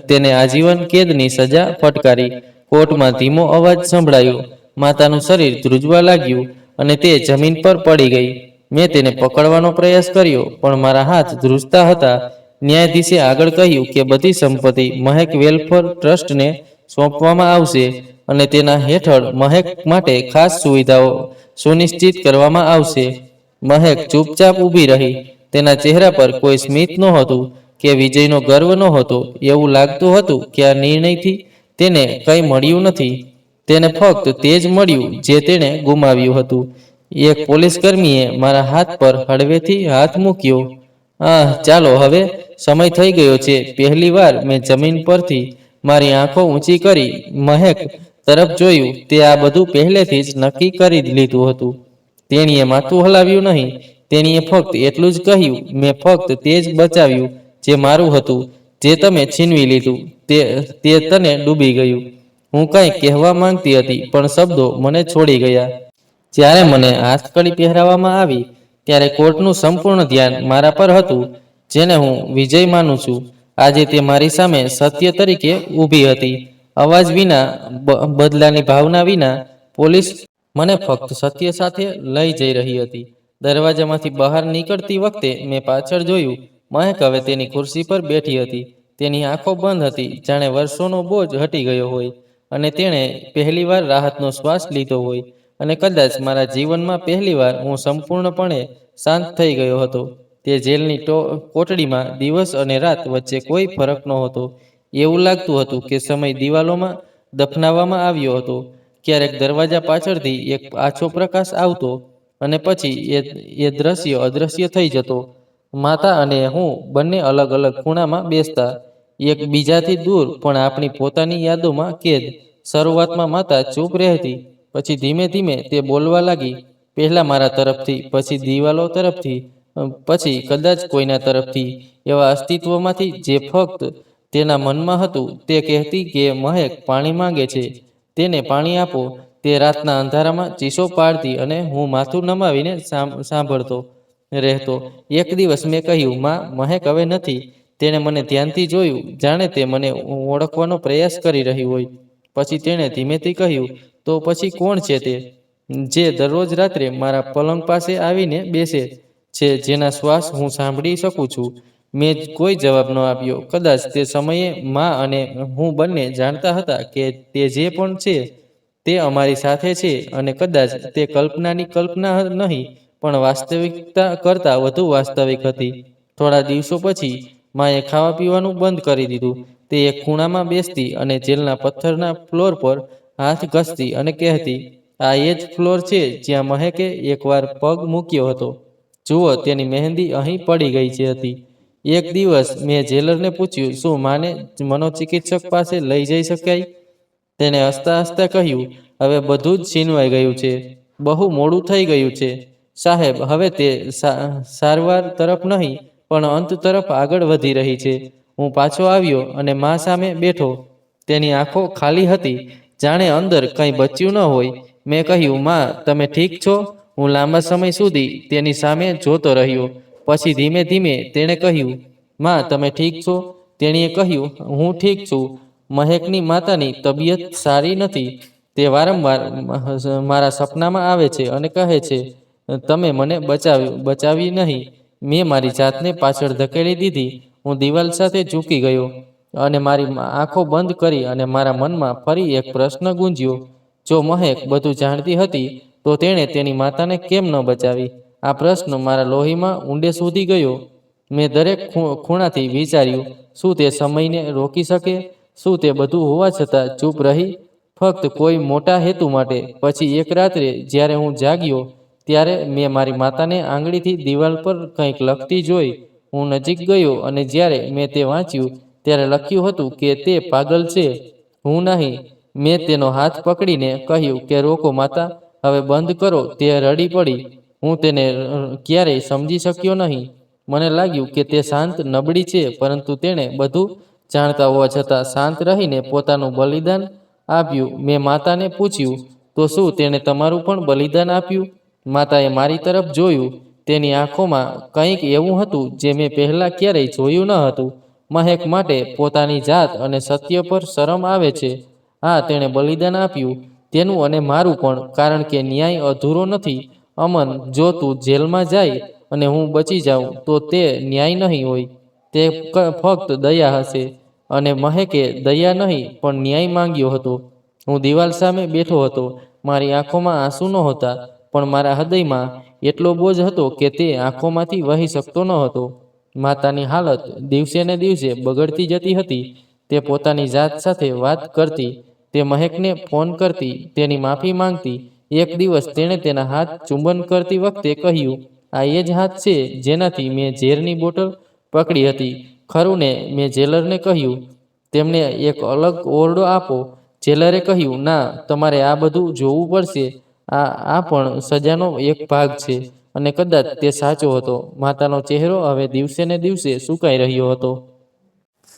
તેને આજીવન કેદની સજા ફટકારી. કોર્ટમાં ધીમો અવાજ સંભળાયો. માતાનું શરીર ધ્રુજવા લાગ્યું અને તે જમીન પર પડી ગઈ. મેં તેને પકડવાનો પ્રયાસ કર્યો, પણ મારા હાથ ધ્રુજતા હતા. ન્યાયાધીશે આગળ કહ્યું કે બધી સંપત્તિ મહેક વેલફેર ટ્રસ્ટને સોંપવામાં આવશે, અને તેના હેઠળ મહેક માટે ખાસ સુવિધાઓ સુનિશ્ચિત કરવામાં આવશે. મહેક ચૂપચાપ ઊભી રહી. તેના ચહેરા પર કોઈ સ્મિત નહોતું કે વિજયનો ગર્વ નહોતો. એવું લાગતું હતું કે આ નિર્ણયથી તેને કંઈ મળ્યું નથી. તેને ફક્ત તે જ મળ્યું જે તેણે ગુમાવ્યું હતું. એક પોલીસકર્મીએ મારા હાથ પર હળવેથી હાથ મૂક્યો. ચાલો હવે, સમય થઈ ગયો છે. પહેલીવાર મેં જમીન પરથી મારી આંખો ઊંચી કરી મહેક તરફ જોયું. તે આ બધું પહેલેથી જ નક્કી કરી લીધું હતું. તેણીએ માથું હલાવ્યું નહીં. તેણીએ ફક્ત એટલું જ કહ્યું, મેં ફક્ત તે જ બચાવ્યું જે મારું હતું. જે તમે છીનવી લીધું તે તને ડૂબી ગયું. હું કંઈક કહેવા માંગતી હતી, પણ શબ્દો મને છોડી ગયા. જ્યારે મને હાથકડી પહેરાવવામાં આવી, ત્યારે કોર્ટનું સંપૂર્ણ ધ્યાન મારા પર હતું, જેને હું વિજય માનું છું. આજે તે મારી સામે સત્ય તરીકે ઊભી હતી. અવાજ વિના, બદલાની ભાવના વિના. પોલીસ મને ફક્ત સત્ય સાથે લઈ જઈ રહી હતી. દરવાજામાંથી બહાર નીકળતી વખતે મેં પાછળ જોયું. મહેક હવે તેની ખુરશી પર બેઠી હતી. તેની આંખો બંધ હતી, જાણે વર્ષોનો બોજ હટી ગયો હોય, અને તેણે પહેલીવાર રાહતનો શ્વાસ લીધો હોય. અને કદાચ મારા જીવનમાં પહેલીવાર હું સંપૂર્ણપણે શાંત થઈ ગયો હતો. તે જેલની કોટડીમાં દિવસ અને રાત વચ્ચે કોઈ ફરક નહોતો. એવું લાગતું હતું કે સમય દિવાલોમાં દફનાવવામાં આવ્યો હતો. ક્યારેક દરવાજા પાછળથી એક આછો પ્રકાશ આવતો અને પછી એ દ્રશ્ય અદ્રશ્ય થઈ જતો. માતા અને હું બંને અલગ અલગ ખૂણામાં બેસતા, એક બીજાથી દૂર પણ આપણી પોતાની યાદોમાં કેદ. શરૂઆતમાં માતા ચૂપ રહેતી, પછી ધીમે ધીમે તે બોલવા લાગી. પહેલા મારા તરફથી, પછી દિવાલો તરફથી, પછી કદાચ કોઈના તરફથી. એવા અસ્તિત્વમાંથી જે ફક્ત તેના મનમાં હતું. તે કહેતી કે મહેક પાણી માંગે છે, તેને પાણી આપો. તે રાતના અંધારામાં ચીસો પાડતી અને હું માથું નમાવીને સાંભળતો રહેતો. એક દિવસ મેં કહ્યું, માં, મહેક હવે નથી. તેણે મને ધ્યાનથી જોયું, જાણે તે મને ઓળખવાનો પ્રયાસ કરી રહી હોય. પછી તેણે ધીમેથી કહ્યું, તો પછી કોણ છે તે, જે દરરોજ રાત્રે મારા પલંગ પાસે આવીને બેસે છે, જેના શ્વાસ હું સાંભળી શકું છું? મેં કોઈ જવાબ ન આપ્યો. કદાચ તે સમયે માં અને હું બંને જાણતા હતા કે તે જે પણ છે તે અમારી સાથે છે, અને કદાચ તે કલ્પનાની કલ્પના નહીં, પણ વાસ્તવિકતા કરતાં વધુ વાસ્તવિક હતી. થોડા દિવસો પછી માએ ખાવા પીવાનું બંધ કરી દીધું. તે એક ખૂણામાં બેસતી અને જેલના પથ્થરના ફ્લોર પર હાથ ઘસતી અને કહેતી, આ એ જ ફ્લોર છે જ્યાં મહેકે એકવાર પગ મૂક્યો હતો. જુઓ, તેની મહેંદી અહીં પડી ગઈ હતી. એક દિવસ મેં જેલરને પૂછ્યું, શું માને મનોચિકિત્સક પાસે લઈ જઈ શકાય? તેણે હસતા હસતા કહ્યું, હવે બધું જ છીનવાઈ ગયું છે. બહુ મોડું થઈ ગયું છે, સાહેબ. હવે તે સારવાર તરફ નહીં, પણ અંત તરફ આગળ વધી રહી છે. હું પાછો આવ્યો અને મા સામે બેઠો. તેની આંખો ખાલી હતી, જાણે અંદર કંઈ બચ્યું ન હોય. મેં કહ્યું, માં, તમે ઠીક છો? હું લાંબા સમય સુધી તેની સામે જોતો રહ્યો. પછી ધીમે ધીમે તેણે કહ્યું, માં, તમે ઠીક છો? તેણીએ કહ્યું, હું ઠીક છું. મહેકની માતાની તબિયત સારી નથી. તે વારંવાર મારા સપનામાં આવે છે અને કહે છે, તમે મને બચાવી નહીં. મેં મારી જાતને પાછળ ધકેલી દીધી. હું દિવાલ સાથે ઝૂકી ગયો અને મારી આંખો બંધ કરી, અને મારા મનમાં ફરી એક પ્રશ્ન ગુંજ્યો, જો મહેક બધું જાણતી હતી, તો તેણે તેની માતાને કેમ ન બચાવી? આ પ્રશ્ન મારા લોહીમાં ઊંડે સુધી ગયો. મેં દરેક ખૂણાથી વિચાર્યું, શું તે સમયને રોકી શકે? શું તે બધું હોવા છતાં ચૂપ રહી, ફક્ત કોઈ મોટા હેતુ માટે? પછી એક રાત્રે જ્યારે હું જાગ્યો, ત્યારે મેં મારી માતાને આંગળીથી દિવાલ પર કંઈક લખતી જોઈ. હું નજીક ગયો અને જ્યારે મેં તે વાંચ્યું, ત્યારે લખ્યું હતું કે તે પાગલ છે, હું નહીં. મેં તેનો હાથ પકડીને કહ્યું કે રોકો માતા, હવે બંધ કરો. તે રડી પડી. હું તેને ક્યારેય સમજી શક્યો નહીં. મને લાગ્યું કે તે શાંત, નબળી છે, પરંતુ તેણે બધું જાણતા હોવા છતાં શાંત રહીને પોતાનું બલિદાન આપ્યું. મેં માતાને પૂછ્યું, તો શું તેણે તમારું પણ બલિદાન આપ્યું? માતાએ મારી તરફ જોયું. તેની આંખોમાં કંઈક એવું હતું જે મેં પહેલાં ક્યારેય જોયું ન હતું. મહેક માટે પોતાની જાત અને સત્ય પર શરમ આવે છે. હા, તેણે બલિદાન આપ્યું, તેનું અને મારું પણ, કારણ કે ન્યાય અધૂરો નથી. અમન, જો તું જેલમાં જાય અને હું બચી જાઉં, તો તે ન્યાય નહીં હોય, તે ફક્ત દયા હશે. અને મહેકે દયા નહીં, પણ ન્યાય માંગ્યો હતો. હું દિવાલ સામે બેઠો હતો. મારી આંખોમાં આંસુ નહોતા, પણ મારા હૃદયમાં એટલો બોજ હતો કે તે આંખોમાંથી વહી શકતો ન હતો. માતાની હાલત દિવસે ને દિવસે બગડતી જતી હતી. તે પોતાની જાત સાથે વાત કરતી, તે મહેકને ફોન કરતી, તેની માફી માંગતી. એક દિવસ તેણે તેના હાથ ચુંબન કરતી વખતે કહ્યું, આ એ જ હાથ છે જેનાથી મેં ઝેરની બોટલ પકડી હતી, ખરું ને? મેં જેલરને કહ્યું, તેમને એક અલગ ઓરડો આપો. જેલરે કહ્યું, ના, તમારે આ બધું જોવું પડશે. આ પણ સજાનો એક ભાગ છે. અને કદાચ તે સાચો હતો. માતાનો ચહેરો હવે દિવસે ને દિવસે સુકાઈ રહ્યો હતો.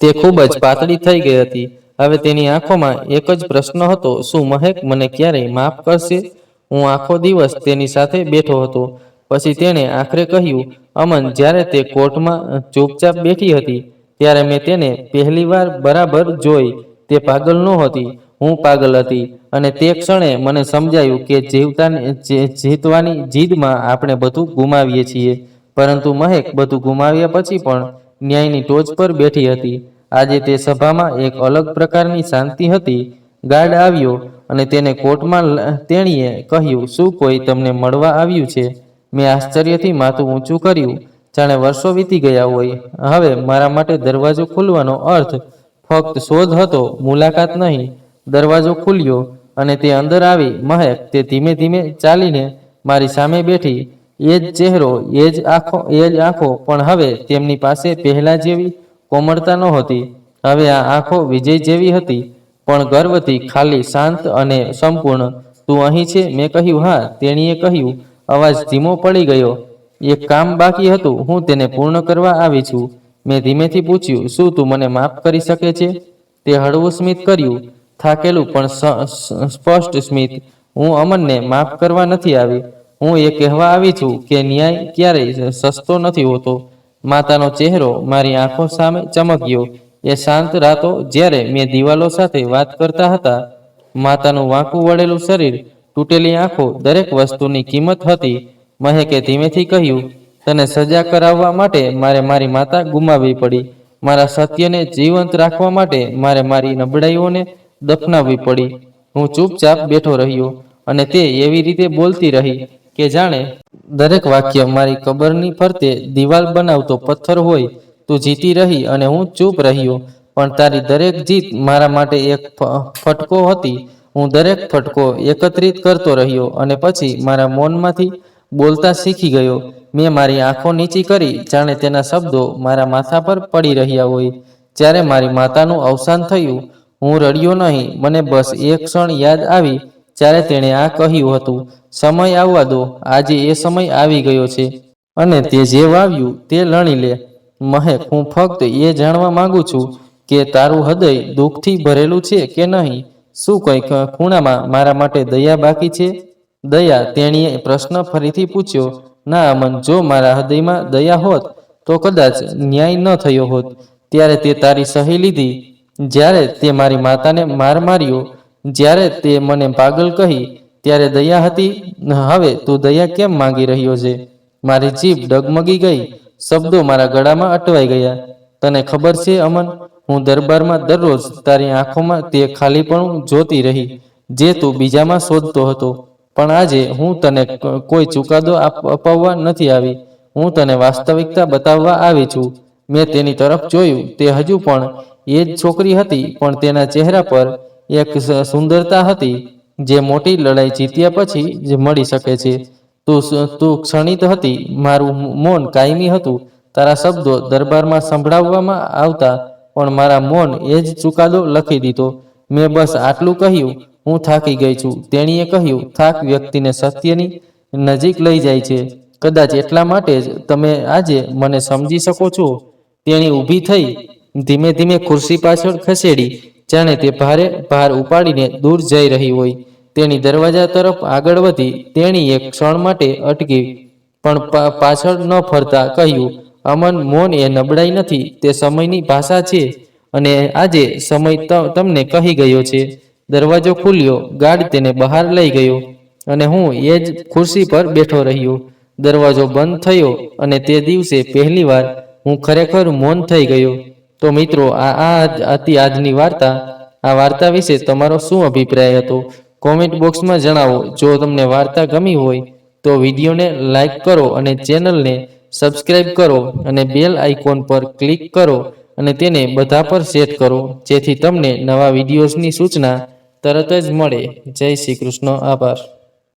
તે ખૂબ જ પાતળી થઈ ગઈ હતી. હવે તેની આંખોમાં એક જ પ્રશ્ન હતો, શું મહેક મને ક્યારેય માફ કરશે? હું આખો દિવસ તેની સાથે બેઠો હતો. પછી તેણે આખરે કહ્યું, અમન, જ્યારે તે કોર્ટમાં ચૂપચાપ બેઠી હતી, ત્યારે મેં તેને પહેલીવાર બરાબર જોઈ. તે પાગલ નહોતી, હું પાગલ હતી. અને તે ક્ષણે મને સમજાયું કે જીતવાની જીદમાં આપણે બધું ગુમાવીએ છીએ. પરંતુ મહેક બધું ગુમાવ્યા પછી પણ ન્યાયની ટોચ પર બેઠી હતી. આજે તે સભામાં એક અલગ પ્રકારની શાંતિ હતી. ગાર્ડ આવ્યો અને તેને કોર્ટમાં તેણીએ કહ્યું, શું કોઈ તમને મળવા આવ્યું છે? મેં આશ્ચર્યથી માથું ઊંચું કર્યું, જાણે વર્ષો વીતી ગયા હોય. હવે મારા માટે દરવાજો ખુલવાનો અર્થ ફક્ત શોધ હતો, મુલાકાત નહીં. દરવાજો ખુલ્યો. અને તે અંદર આવી. મહેક તે ધીમે ધીમે ચાલીને મારી સામે બેઠી. એ જ ચહેરો, એ જ આંખો, પણ હવે તેમની પાસે પહેલા જેવી કોમળતા નહોતી. હવે આ આંખો વિજય જેવી હતી, પણ ગર્વથી ખાલી, શાંત અને સંપૂર્ણ. તું અહીં છે? મેં કહ્યું, હા. તેણીએ કહ્યું. અવાજ ધીમો પડી ગયો. એક કામ બાકી હતું, હું તેને પૂર્ણ કરવા આવી છું. મેં ધીમેથી પૂછ્યું, શું તું મને માફ કરી શકે છે? તે હળવું સ્મિત કર્યું, થાકેલું પણ સ્પષ્ટ સ્મિત. હું અમનને માફ કરવા નથી આવી. હું એ કહેવા આવી છું કે ન્યાય ક્યારેય સસ્તો નથી હોતો. માતાનો ચહેરો મારી આંખો સામે ચમક્યો. એ શાંત રાતો જ્યારે મેં દિવાલો સાથે વાત કરતા હતા. માતાનું વાંકું વળેલું શરીર, તૂટેલી આંખો, દરેક વસ્તુની કિંમત હતી. મહેકે ધીમેથી કહ્યું, તને સજા કરાવવા માટે મારે મારી માતા ગુમાવવી પડી. મારા સત્યને જીવંત રાખવા માટે મારે મારી નબળાઈઓને દફનાવવી પડી. હું ચૂપચાપ બેઠો રહ્યો અને તે એવી રીતે બોલતી રહી કે જાણે દરેક વાક્ય મારી કબરની ફરતે દિવાલ બનાવતો પથ્થર હોય. તું જીતી રહી અને હું ચૂપ રહ્યો. પણ તારી દરેક જીત મારા માટે એક ફટકો હતી. હું દરેક ફટકો એકત્રિત કરતો રહ્યો અને પછી મારા મૌનમાંથી બોલતા શીખી ગયો. મેં મારી આંખો નીચી કરી, જાણે તેના શબ્દો મારા માથા પર પડી રહ્યા હોય. જ્યારે મારી માતાનું અવસાન થયું, હું રડ્યો નહીં. મને બસ એક ક્ષણ યાદ આવી જ્યારે તેણે આ કહ્યું હતું, સમય આવવા દો. આજે એ સમય આવી ગયો છે અને તે જે વાવ્યું તે લણી લે. મહેક, હું ફક્ત એ જાણવા માંગુ છું કે તારું હૃદય દુઃખથી ભરેલું છે કે નહીં? શું કંઈક ખૂણામાં મારા માટે દયા બાકી છે? દયા? તેણીએ પ્રશ્ન ફરીથી પૂછ્યો. ના અમન, જો મારા હૃદયમાં દયા હોત તો કદાચ ન્યાય ન થયો હોત. ત્યારે તે તારી સહી લીધી, જ્યારે તે મારી માતાને માર માર્યો, જ્યારે તે મને પાગલ કહી, ત્યારે દયા હતી. હવે તું દયા કેમ માંગી રહ્યો છે? મારી જીભ ડગમગી ગઈ. શબ્દો મારા ગળામાં અટવાઈ ગયા. તને ખબર છે અમન, હું દરબારમાં દરરોજ તારી આંખોમાં તે ખાલીપણું જોતી રહી જે તું બીજામાં શોધતો હતો. પણ આજે હું તને કોઈ ચુકાદો અપાવવા નથી આવી. હું તને વાસ્તવિકતા બતાવવા આવી છું. મેં તેની તરફ જોયું. તે હજુ પણ એ જ છોકરી હતી, પણ તેના ચહેરા પર એક સુંદરતા હતી જે મોટી લડાઈ જીત્યા પછી જ મળી શકે છે. તું ક્ષણિત હતી. મારું મૌન કાયમી હતું. તારા શબ્દો દરબારમાં સંભળાવવામાં આવતા, પણ મારા મૌન એ જ ચુકાદો લખી દીધો. મેં બસ આટલું કહ્યું, હું થાકી ગઈ છું. તેણીએ કહ્યું, થાક વ્યક્તિને સત્યની નજીક લઈ જાય છે. કદાચ એટલા માટે જ તમે આજે મને સમજી શકો છો. તેણી ઊભી થઈ, ધીમે ધીમે ખુરશી પાછળ ખસેડી, જાણે તે ભારે ભાર ઉપાડીને દૂર જઈ રહી હોય. તેણી દરવાજા તરફ આગળ વધી. તેણી એક ક્ષણ માટે અટકી, પણ પાછળ ન ફરતા કહ્યું, અમન, મૌન એ નબળાઈ નથી, તે સમયની ભાષા છે. અને આજે સમય તમને કહી ગયો છે. દરવાજો ખુલ્યો, ગાર્ડ તેને બહાર લઈ ગયો અને હું એ જ ખુરશી પર બેઠો રહ્યો. દરવાજો બંધ થયો અને તે દિવસે પહેલીવાર હું ખરેખર મૌન થઈ ગયો. તો મિત્રો, આ હતી આજની વાર્તા. આ વાર્તા વિશે તમારો શું અભિપ્રાય હતો? કોમેન્ટ બોક્સમાં જણાવો. જો તમને વાર્તા ગમી હોય તો વિડીયોને લાઈક કરો અને ચેનલને સબસ્ક્રાઈબ કરો અને બેલ આઇકોન પર ક્લિક કરો અને તેને બધા પર સેટ કરો, જેથી તમને નવા વિડીયોઝની સૂચના તરત જ મળે. જય શ્રી કૃષ્ણ. આભાર.